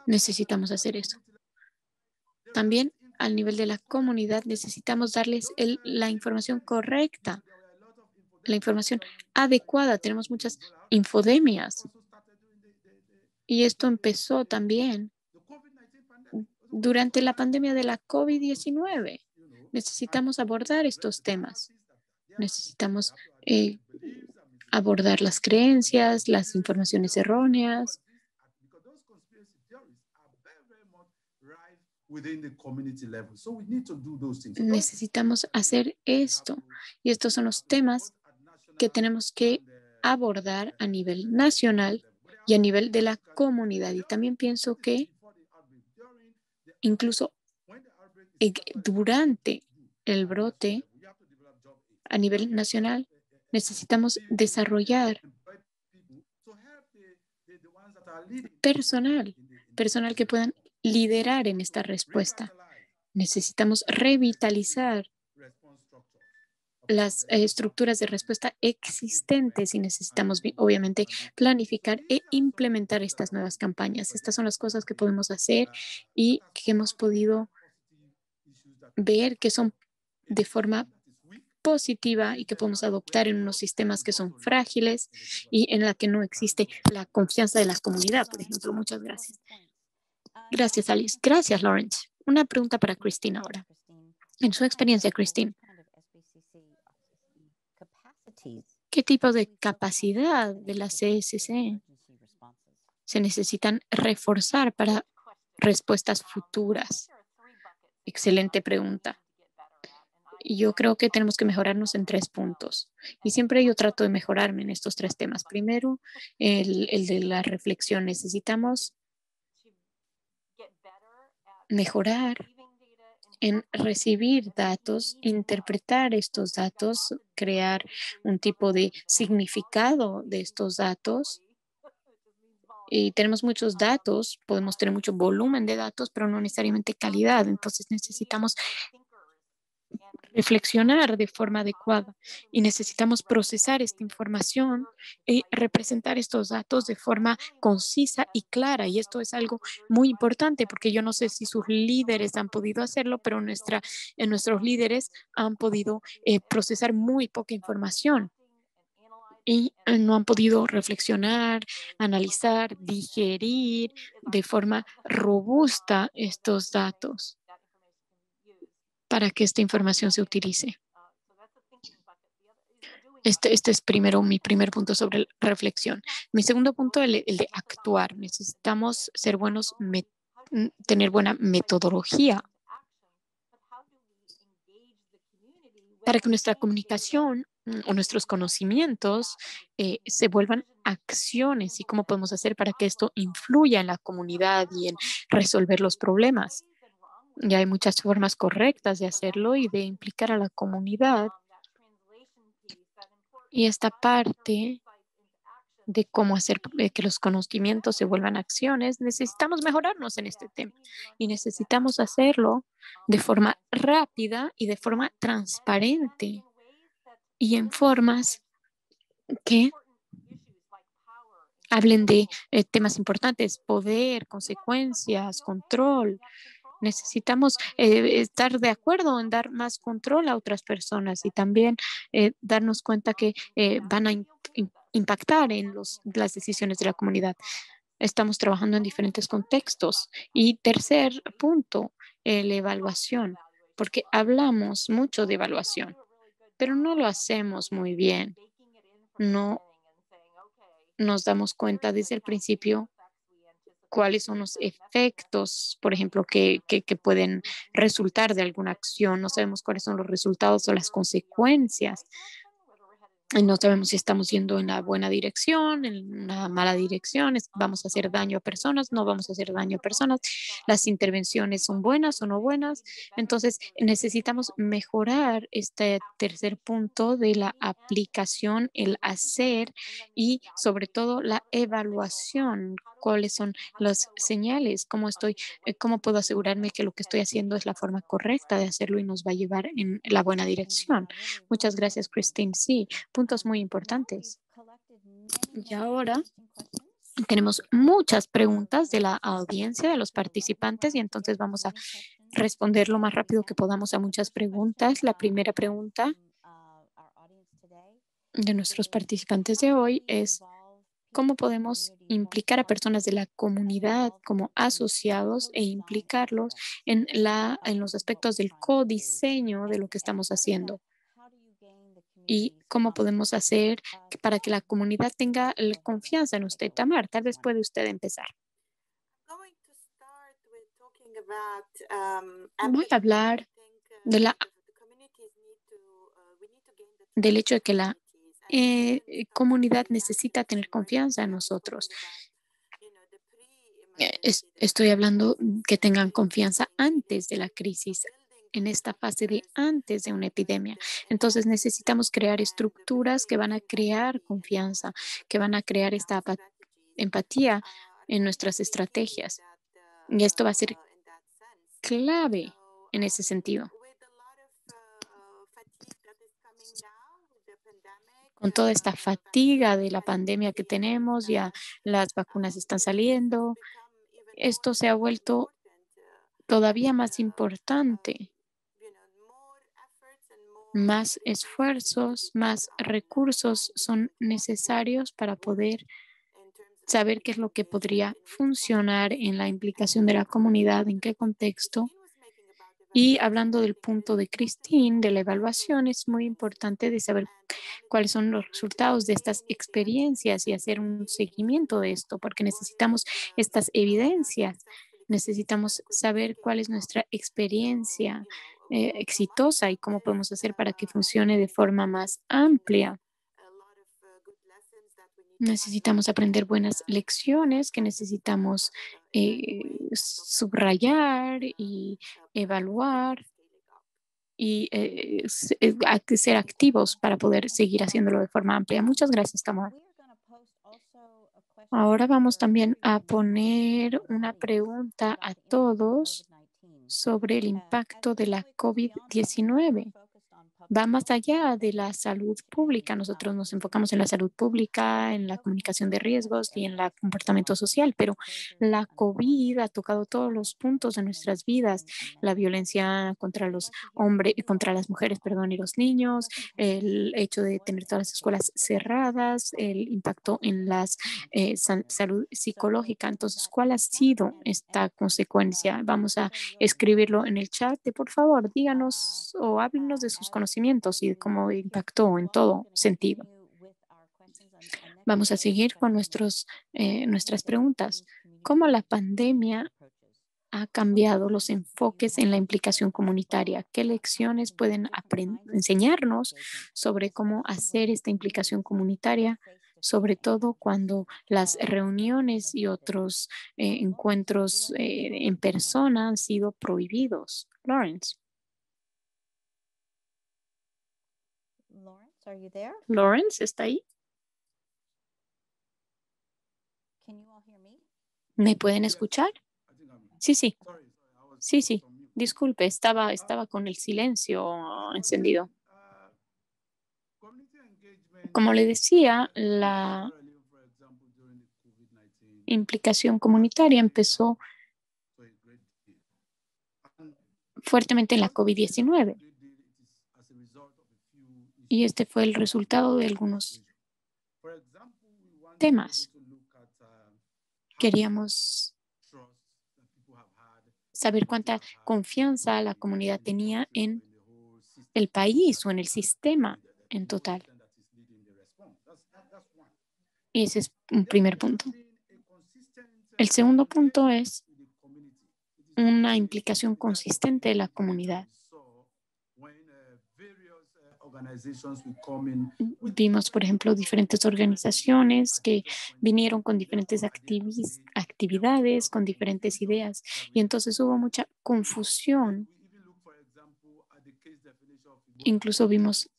necesitamos hacer eso. También al nivel de la comunidad necesitamos darles la información correcta, la información adecuada. Tenemos muchas infodemias y esto empezó también durante la pandemia de la COVID-19. Necesitamos abordar estos temas. Necesitamos abordar las creencias, las informaciones erróneas. Necesitamos hacer esto. Y estos son los temas que tenemos que abordar a nivel nacional y a nivel de la comunidad. Y también pienso que incluso durante el brote a nivel nacional necesitamos desarrollar personal, personal que puedan liderar en esta respuesta. Necesitamos revitalizar las estructuras de respuesta existentes y necesitamos, obviamente, planificar e implementar estas nuevas campañas. Estas son las cosas que podemos hacer y que hemos podido ver que son de forma positiva y que podemos adoptar en unos sistemas que son frágiles y en la que no existe la confianza de la comunidad, por ejemplo. Muchas gracias. Gracias, Alice. Gracias, Lawrence. Una pregunta para Christine ahora. En su experiencia, Christine, ¿qué tipo de capacidad de la CSC se necesitan reforzar para respuestas futuras? Excelente pregunta. Y yo creo que tenemos que mejorarnos en 3 puntos. Y siempre yo trato de mejorarme en estos 3 temas. Primero, el de la reflexión. Necesitamos mejorar en recibir datos, interpretar estos datos, crear un tipo de significado de estos datos. Y tenemos muchos datos, podemos tener mucho volumen de datos, pero no necesariamente calidad. Entonces necesitamos reflexionar de forma adecuada y necesitamos procesar esta información y representar estos datos de forma concisa y clara. Y esto es algo muy importante porque yo no sé si sus líderes han podido hacerlo, pero nuestros líderes han podido procesar muy poca información y no han podido reflexionar, analizar, digerir de forma robusta estos datos para que esta información se utilice. Este es primero mi primer punto sobre reflexión. Mi segundo punto, el de actuar. Necesitamos ser buenos, tener buena metodología para que nuestra comunicación o nuestros conocimientos se vuelvan acciones y cómo podemos hacer para que esto influya en la comunidad y en resolver los problemas. Ya hay muchas formas correctas de hacerlo y de implicar a la comunidad. Y esta parte de cómo hacer que los conocimientos se vuelvan acciones, necesitamos mejorarnos en este tema y necesitamos hacerlo de forma rápida y de forma transparente y en formas que hablen de temas importantes, poder, consecuencias, control. Necesitamos estar de acuerdo en dar más control a otras personas y también darnos cuenta que van a impactar en las decisiones de la comunidad. Estamos trabajando en diferentes contextos. Y tercer punto, la evaluación, porque hablamos mucho de evaluación, pero no lo hacemos muy bien. No nos damos cuenta desde el principio cuáles son los efectos, por ejemplo, que pueden resultar de alguna acción. No sabemos cuáles son los resultados o las consecuencias. No sabemos si estamos yendo en la buena dirección, en una mala dirección, vamos a hacer daño a personas, no vamos a hacer daño a personas, las intervenciones son buenas o no buenas. Entonces, necesitamos mejorar este tercer punto de la aplicación, el hacer y sobre todo la evaluación. ¿Cuáles son las señales? ¿Cómo puedo asegurarme que lo que estoy haciendo es la forma correcta de hacerlo y nos va a llevar en la buena dirección? Muchas gracias, Christine. Sí, puntos muy importantes. Y ahora tenemos muchas preguntas de la audiencia, de los participantes, y entonces vamos a responder lo más rápido que podamos a muchas preguntas. La primera pregunta de nuestros participantes de hoy es: ¿cómo podemos implicar a personas de la comunidad como asociados e implicarlos en los aspectos del codiseño de lo que estamos haciendo? ¿Y cómo podemos hacer para que la comunidad tenga la confianza en usted? Tamar, tal vez puede usted empezar. Voy a hablar de del hecho de que la comunidad necesita tener confianza en nosotros. Estoy hablando que tengan confianza antes de la crisis, en esta fase de antes de una epidemia. Entonces necesitamos crear estructuras que van a crear confianza, que van a crear esta empatía en nuestras estrategias. Y esto va a ser clave en ese sentido. Con toda esta fatiga de la pandemia que tenemos, ya las vacunas están saliendo, esto se ha vuelto todavía más importante. Más esfuerzos, más recursos son necesarios para poder saber qué es lo que podría funcionar en la implicación de la comunidad, en qué contexto. Y hablando del punto de Christine, de la evaluación, es muy importante de saber cuáles son los resultados de estas experiencias y hacer un seguimiento de esto, porque necesitamos estas evidencias, necesitamos saber cuál es nuestra experiencia exitosa y cómo podemos hacer para que funcione de forma más amplia. Necesitamos aprender buenas lecciones que necesitamos subrayar y evaluar y ser activos para poder seguir haciéndolo de forma amplia. Muchas gracias, Tamara. Ahora vamos también a poner una pregunta a todos sobre el impacto de la COVID-19. Va más allá de la salud pública. Nosotros nos enfocamos en la salud pública, en la comunicación de riesgos y en el comportamiento social, pero la COVID ha tocado todos los puntos de nuestras vidas, la violencia contra los hombres, contra las mujeres, perdón, y los niños, el hecho de tener todas las escuelas cerradas, el impacto en la salud psicológica. Entonces, ¿cuál ha sido esta consecuencia? Vamos a escribirlo en el chat. Por favor, díganos o háblenos de sus conocimientos y de cómo impactó en todo sentido. Vamos a seguir con nuestras preguntas. ¿Cómo la pandemia ha cambiado los enfoques en la implicación comunitaria? ¿Qué lecciones pueden enseñarnos sobre cómo hacer esta implicación comunitaria? Sobre todo cuando las reuniones y otros encuentros en persona han sido prohibidos. Lawrence. Lawrence, ¿está ahí? ¿Me pueden escuchar? Sí, sí, sí, sí. Disculpe, estaba con el silencio encendido. Como le decía, la implicación comunitaria empezó fuertemente en la COVID-19 y este fue el resultado de algunos temas. Queríamos saber cuánta confianza la comunidad tenía en el país o en el sistema en total. Y ese es un primer punto. El segundo punto es una implicación consistente de la comunidad. Vimos, por ejemplo, diferentes organizaciones que vinieron con diferentes actividades, con diferentes ideas, y entonces hubo mucha confusión. Incluso vimos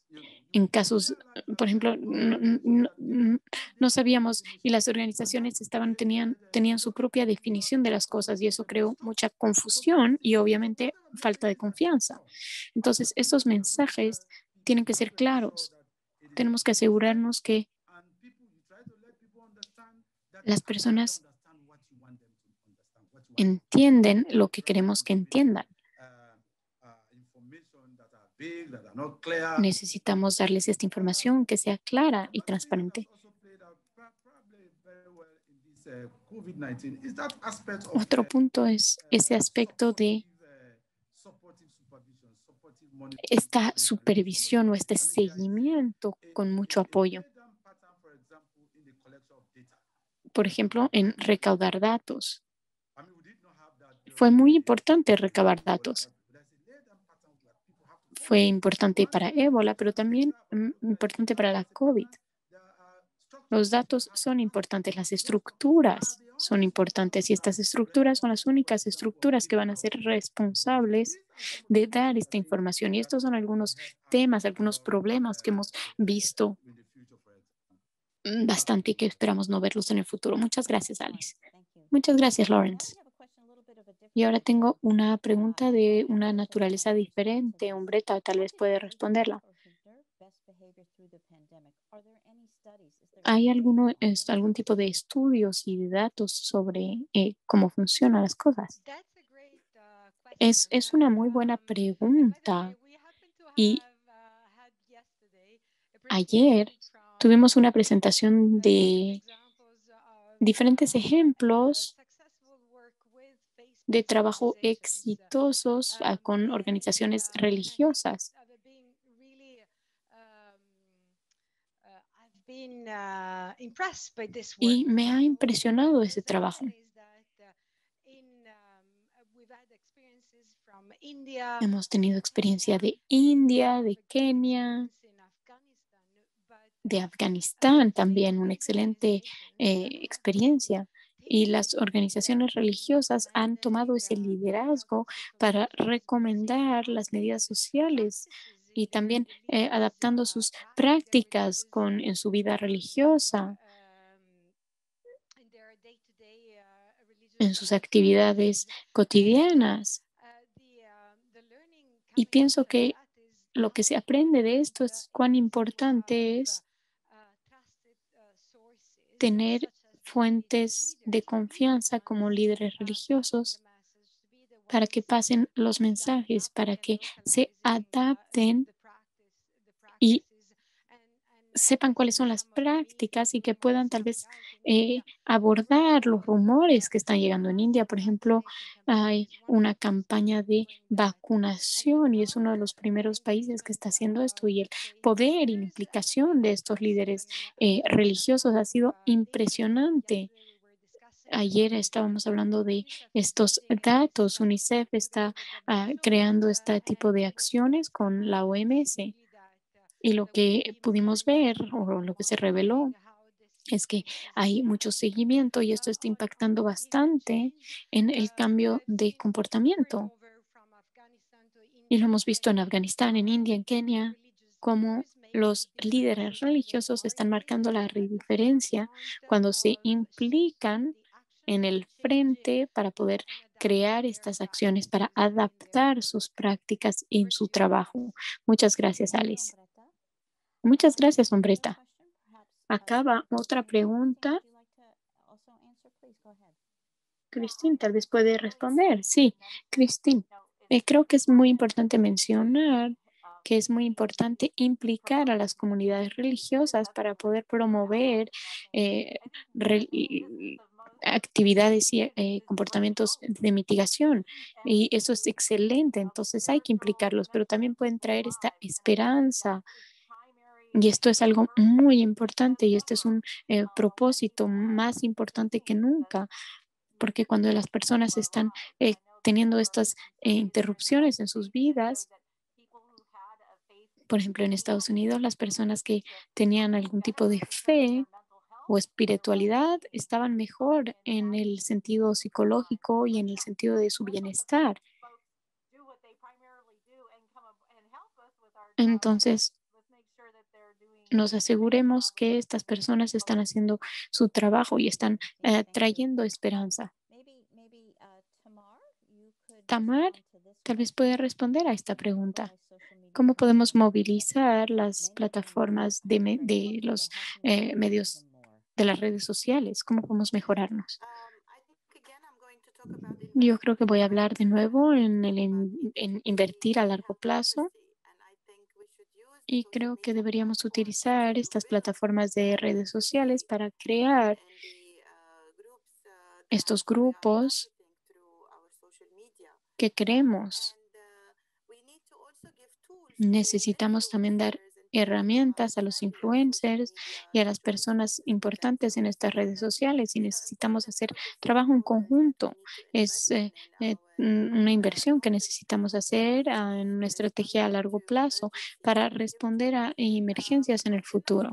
en casos, por ejemplo, no sabíamos y las organizaciones tenían su propia definición de las cosas y eso creó mucha confusión y obviamente falta de confianza. Entonces, estos mensajes tienen que ser claros. Tenemos que asegurarnos que las personas entienden lo que queremos que entiendan. Necesitamos darles esta información que sea clara y transparente. Otro punto es ese aspecto de esta supervisión o este seguimiento con mucho apoyo. Por ejemplo, en recaudar datos. Fue muy importante recabar datos. Fue importante para ébola, pero también importante para la COVID. Los datos son importantes, las estructuras son importantes y estas estructuras son las únicas estructuras que van a ser responsables de dar esta información. Y estos son algunos temas, algunos problemas que hemos visto bastante y que esperamos no verlos en el futuro. Muchas gracias, Alice. Muchas gracias, Lawrence. Y ahora tengo una pregunta de una naturaleza diferente. Umbreta tal vez puede responderla. ¿Hay algún tipo de estudios y de datos sobre cómo funcionan las cosas? That's a great question. Es una muy buena And by the way, pregunta. we happen to Y have had yesterday a ayer presentation from tuvimos una presentación different de examples of diferentes ejemplos successful work with de faith-based trabajo organizations. exitosos con organizaciones And religiosas. I've been really I've been impressed by this work. Y me ha And what impresionado ese was trabajo. said is that we've had experiences from India, Hemos tenido experiencia Kenya, de and we India, have de a good Kenia, experience in Afghanistan. But de Afganistán también, una faith-based excelente organizations have experiencia. Y taken las organizaciones religiosas han tomado recommending ese liderazgo physical para social distancing recomendar las medidas practices, sociales practices y in their también religious adaptando sus life, their prácticas religious en su vida religiosa, in their day-to-day religious en sus actividades activities. And I think cotidianas. the learning Y coming out pienso of que that is lo que how se aprende de important esto es cuán it is to importante have es trusted sources tener such as the religious fuentes de leaders to be the confianza como ones líderes passing the religiosos message, to be the para que ones pasen los mensajes, para que se adapten the y practices. And sepan as cuáles son las some of the prácticas y media que puedan tal was vez out in India, abordar los where rumores que están llegando en India. massive Por ejemplo, vaccination campaign hay is one of una the ways of campaña de doing that. And vacunación y es uno de another los primeros países que engagement está haciendo esto y el with faith poder y leaders has implicación been de the estos líderes question of the number religiosos ha of sido data. impresionante. Yesterday we were discussing Ayer about estábamos hablando de UNICEF estos funding this datos. UNICEF está together with WHO, creando este tipo and de what we acciones con la understand is OMS. really that Y lo we will que be pudimos ver monitoring o and lo que se monitoring reveló how this es que is hay mucho seguimiento y esto está impactando on behavior bastante change. en el cambio I've de seen over and comportamiento. over from Afghanistan to Y lo India and hemos visto en Kenya Afganistán, en how India, en Kenia, religious cómo leaders make los líderes differences in their religiosos están margins marcando la at the diferencia forefront cuando se of shaping implican the en actions and el changing frente para poder and adapting crear their estas acciones, para practices in their adaptar sus work. prácticas en Over su to you, Alice. trabajo. Muchas gracias, Alice. Muchas gracias, Hombreta. Acaba otra pregunta. Cristín tal vez puede responder. Sí, Cristín, creo que es muy importante mencionar que es muy importante implicar a las comunidades religiosas para poder promover eh, actividades y comportamientos de mitigación. Y eso es excelente, entonces hay que implicarlos, pero también pueden traer esta esperanza. Y esto es algo muy importante y este es un propósito más importante que nunca porque cuando las personas están teniendo estas interrupciones en sus vidas, por ejemplo, en Estados Unidos, las personas que tenían algún tipo de fe o espiritualidad estaban mejor en el sentido psicológico y en el sentido de su bienestar. Entonces, nos aseguremos que estas personas están haciendo su trabajo y están trayendo esperanza. Tamar tal vez puede responder a esta pregunta. ¿Cómo podemos movilizar las plataformas de los medios de las redes sociales? ¿Cómo podemos mejorarnos? Yo creo que voy a hablar de nuevo en invertir a largo plazo y creo que deberíamos utilizar estas plataformas de redes sociales para crear estos grupos que queremos. Necesitamos también dar herramientas a los influencers y a las personas importantes en estas redes sociales y necesitamos hacer trabajo en conjunto. Es una inversión que necesitamos hacer en una estrategia a largo plazo para responder a emergencias en el futuro.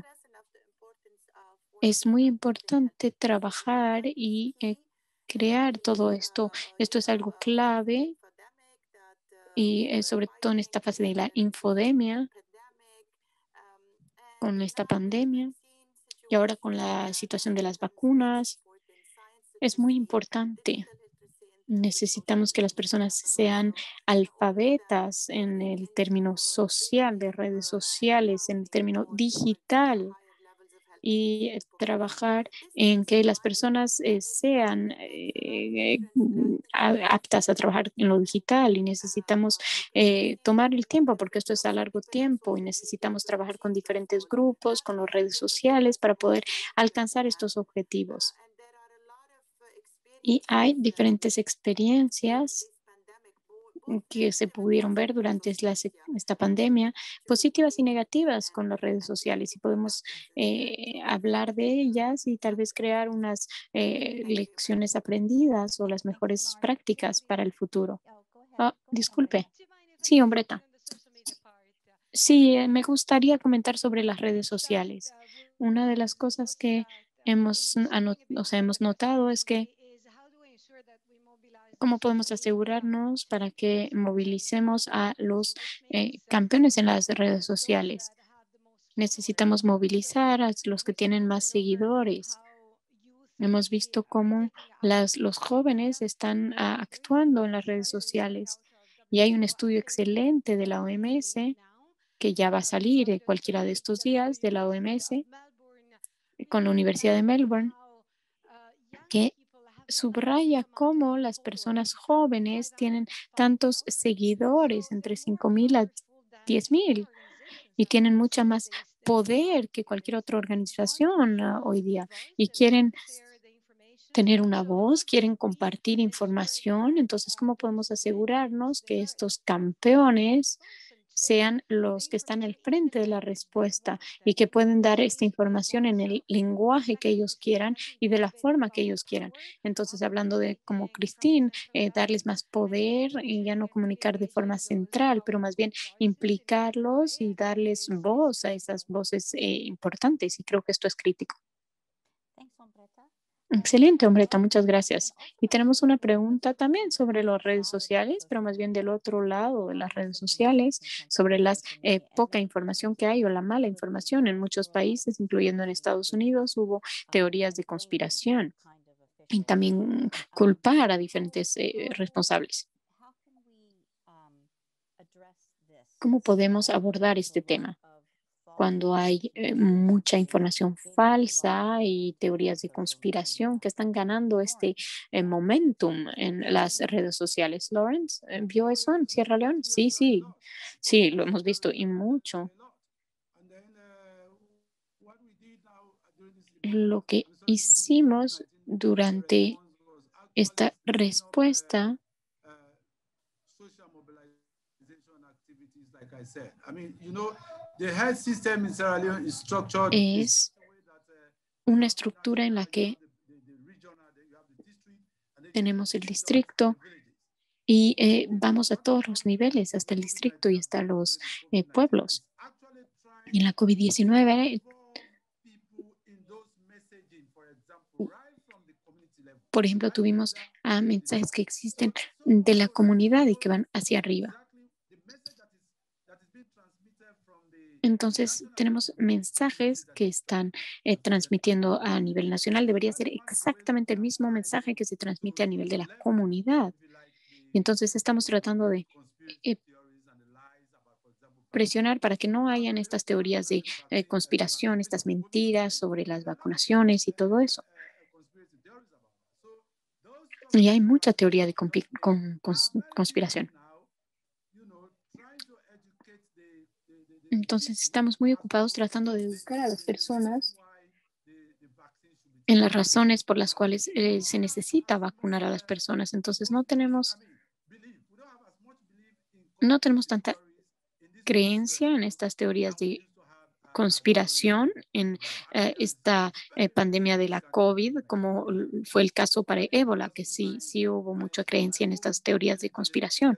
Es muy importante trabajar y crear todo esto. Esto es algo clave y sobre todo en esta fase de la infodemia, con esta pandemia y ahora con la situación de las vacunas. Es muy importante. Necesitamos que las personas sean alfabetas en el término social de redes sociales, en el término digital y trabajar en que las personas sean aptas a trabajar en lo digital y necesitamos tomar el tiempo porque esto es a largo tiempo y necesitamos trabajar con diferentes grupos, con las redes sociales para poder alcanzar estos objetivos. Y hay diferentes experiencias que se pudieron ver durante esta pandemia, positivas y negativas con las redes sociales y podemos hablar de ellas y tal vez crear unas lecciones aprendidas o las mejores prácticas para el futuro. Ah, disculpe. Do you mind if I Sí, continue hombreta. on the social media part? Sí, me gustaría comentar sobre las redes sociales. Una de las cosas que o sea, hemos notado es que cómo podemos asegurarnos para que movilicemos a los campeones en las redes sociales. Necesitamos movilizar a los que tienen más seguidores. Hemos visto cómo los jóvenes están actuando en las redes sociales y hay un estudio excelente de la OMS que ya va a salir cualquiera de estos días de la OMS con la Universidad de Melbourne, que subraya cómo las personas jóvenes tienen tantos seguidores, entre 5.000 a 10.000, y tienen mucha más poder que cualquier otra organización hoy día y quieren tener una voz, quieren compartir información. Entonces, ¿cómo podemos asegurarnos que estos campeones sean los que están al frente de la respuesta y que pueden dar esta información en el lenguaje que ellos quieran y de la forma que ellos quieran? Entonces, hablando de como Christine, darles más poder y ya no comunicar de forma central, pero más bien implicarlos y darles voz a esas voces importantes. Y creo que esto es crítico. Excelente, Hombreta, muchas gracias. Y tenemos una pregunta también sobre las redes sociales, pero más bien del otro lado de las redes sociales, sobre la poca información que hay o la mala información en muchos países, incluyendo en Estados Unidos, hubo teorías de conspiración y también culpar a diferentes responsables. ¿Cómo podemos abordar este tema cuando hay mucha información falsa y teorías de conspiración que están ganando este momentum en las redes sociales? Lawrence, ¿vio eso en Sierra Leone? Sí, sí, sí, lo hemos visto y mucho. Lo que hicimos durante esta respuesta social mobilization activities, like I said. I mean, the health system in Sierra Leone is structured in es such a way that una estructura en la que the regional, then you have the district, and then tenemos el you have distrito the villages. y vamos a todos los niveles, hasta el distrito y hasta los pueblos. Actually Y en trying la COVID-19, involve people in those messaging, for example, right from the community level. por ejemplo, Right from tuvimos that community mensajes level. que existen So de la almost comunidad y almost que van hacia arriba. exactly the message that is being transmitted from the Entonces, national tenemos level is the mensajes message that que is están transmitted. transmitiendo a nivel nacional. So Debería that's ser one of the ways that exactamente we el are mismo trying mensaje que se to transmite a nivel de la leverage, comunidad. if you like, Y entonces estamos tratando de conspiracy eh, theories and the lies about, for example, presionar para que no hayan actually estas teorías de the conspiración, estas vaccination of COVID-19. mentiras sobre las There are a lot of vacunaciones y todo eso. conspiracy theories about that. So those Y hay social mucha teoría de activists are very busy conspiración. now, trying to educate the Entonces people estamos muy as ocupados to tratando de educar a las the reason personas why the vaccine should be en taken. las razones por las cuales We don't se have necesita as much vacunar a las personas. Entonces belief. We don't have as much belief in no tenemos conspiracy tanta theories in this creencia en response estas teorías that we de used to have during conspiración en the Africa is esta very, very pandemia de la significant in COVID, Africa. como fue el caso para ébola, Just que in sí, my sí hubo my mucha my creencia en home estas teorías de yesterday, conspiración.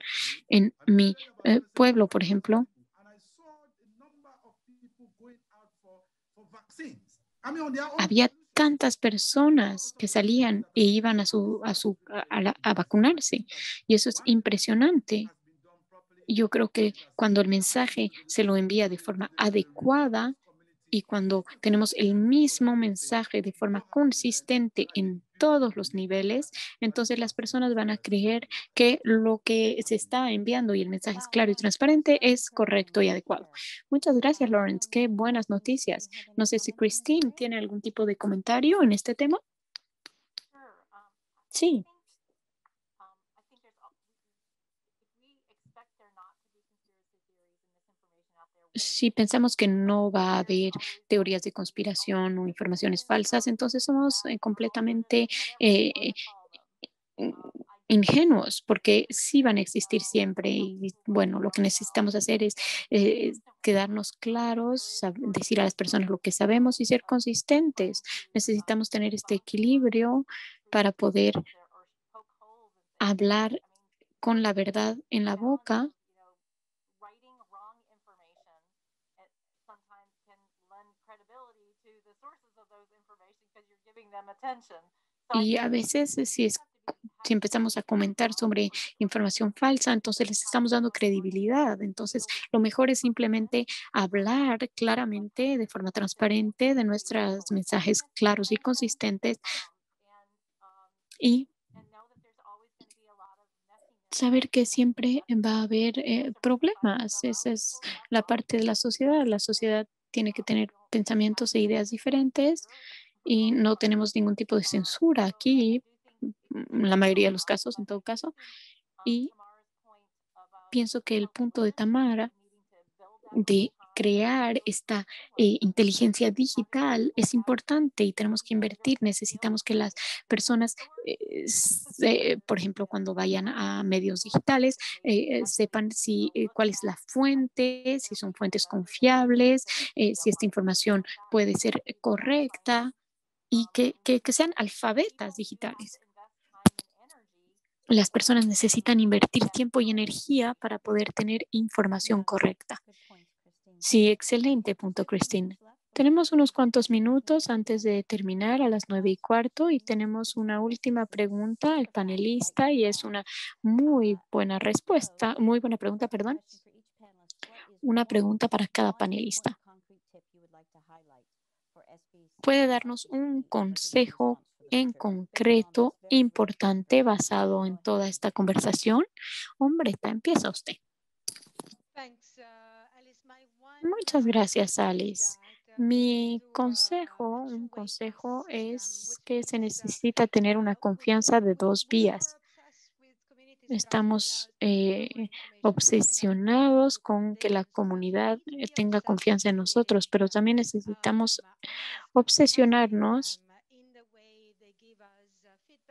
En I mi visited about close to about pueblo, por 1,000 ejemplo, people, and I saw the number of people going out for vaccines. Había tantas personas que salían e iban a vacunarse. Y eso es impresionante. Yo creo que cuando el mensaje se lo envía de forma adecuada y cuando tenemos el mismo mensaje de forma consistente en todos los niveles, entonces las personas van a creer que lo que se está enviando y el mensaje es claro y transparente es correcto y adecuado. Muchas gracias, Lawrence. Qué buenas noticias. No sé si Christine tiene algún tipo de comentario en este tema. Sí. Si pensamos que no va a haber teorías de conspiración o informaciones falsas, entonces somos completamente eh, in- ingenuos, porque sí van a existir siempre. Y bueno, lo que necesitamos hacer es quedarnos claros, decir a las personas lo que sabemos y ser consistentes. Necesitamos tener este equilibrio para poder hablar con la verdad en la boca. Y a veces, si empezamos a comentar sobre información falsa, entonces les estamos dando credibilidad. Entonces, lo mejor es simplemente hablar claramente, de forma transparente, de nuestros mensajes claros y consistentes y saber que siempre va a haber problemas. Esa es la parte de la sociedad. La sociedad tiene que tener pensamientos e ideas diferentes y no tenemos ningún tipo de censura aquí, en la mayoría de los casos, en todo caso. Y pienso que el punto de Tamara de crear esta inteligencia digital es importante y tenemos que invertir. Necesitamos que las personas, por ejemplo, cuando vayan a medios digitales, sepan cuál es la fuente, si son fuentes confiables, si esta información puede ser correcta y que sean alfabetas digitales. Las personas necesitan invertir tiempo y energía para poder tener información correcta. Sí, excelente punto, Christine. Tenemos unos cuantos minutos antes de terminar a las 9:15 y tenemos una última pregunta al panelista y es una muy buena respuesta, muy buena pregunta, perdón. Una pregunta para cada panelista. ¿Puede darnos un consejo en concreto importante basado en toda esta conversación? Hombre, empieza usted. Muchas gracias, Alice. Mi consejo, un consejo es que se necesita tener una confianza de dos vías. Estamos obsesionados con que la comunidad tenga confianza en nosotros, pero también necesitamos obsesionarnos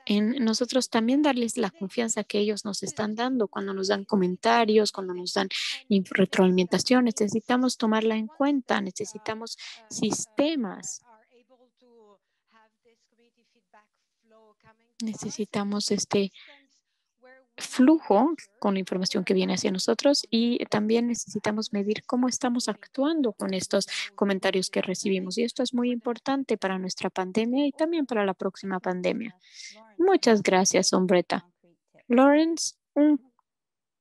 en nosotros también darles la confianza que ellos nos están dando cuando nos dan comentarios, cuando nos dan retroalimentación. Necesitamos tomarla en cuenta, necesitamos sistemas, necesitamos este flujo con la información que viene hacia nosotros y también necesitamos medir cómo estamos actuando con estos comentarios que recibimos. Y esto es muy importante para nuestra pandemia y también para la próxima pandemia. Muchas gracias, Hombreta. Lawrence, un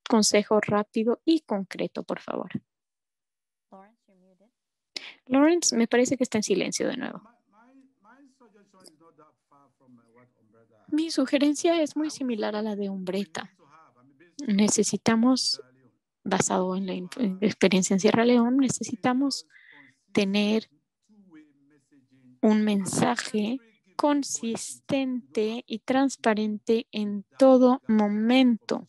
consejo rápido y concreto, por favor. Lawrence, me parece que está en silencio de nuevo. Mi sugerencia es muy similar a la de Hombreta. Necesitamos, basado en la experiencia en Sierra León, necesitamos tener un mensaje consistente y transparente en todo momento.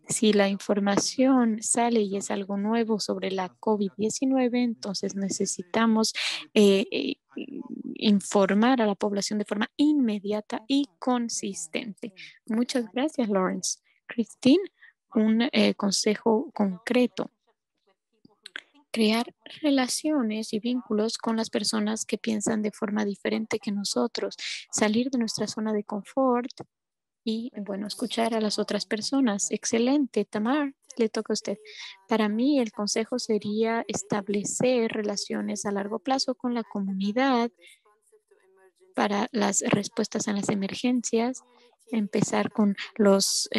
Si la información sale y es algo nuevo sobre la COVID-19, entonces necesitamos informar a la población de forma inmediata y consistente. Muchas gracias, Lawrence. Christine, un consejo concreto. Crear relaciones y vínculos con las personas que piensan de forma diferente que nosotros. Salir de nuestra zona de confort y, bueno, escuchar a las otras personas. Excelente, Tamar, le toca a usted. Para mí, el consejo sería establecer relaciones a largo plazo con la comunidad para las respuestas a las emergencias, empezar con los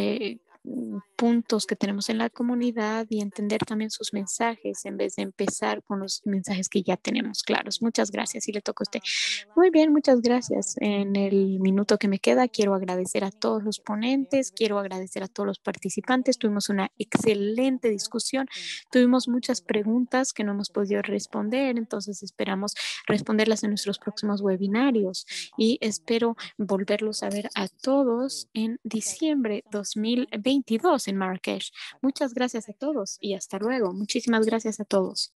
puntos que tenemos en la comunidad y entender también sus mensajes en vez de empezar con los mensajes que ya tenemos claros. Muchas gracias y le toca a usted. Muy bien, muchas gracias. En el minuto que me queda, quiero agradecer a todos los ponentes, quiero agradecer a todos los participantes. Tuvimos una excelente discusión, tuvimos muchas preguntas que no hemos podido responder, entonces esperamos responderlas en nuestros próximos webinarios y espero volverlos a ver a todos en diciembre 2022 en Marrakech. Muchas gracias a todos y hasta luego. Muchísimas gracias a todos.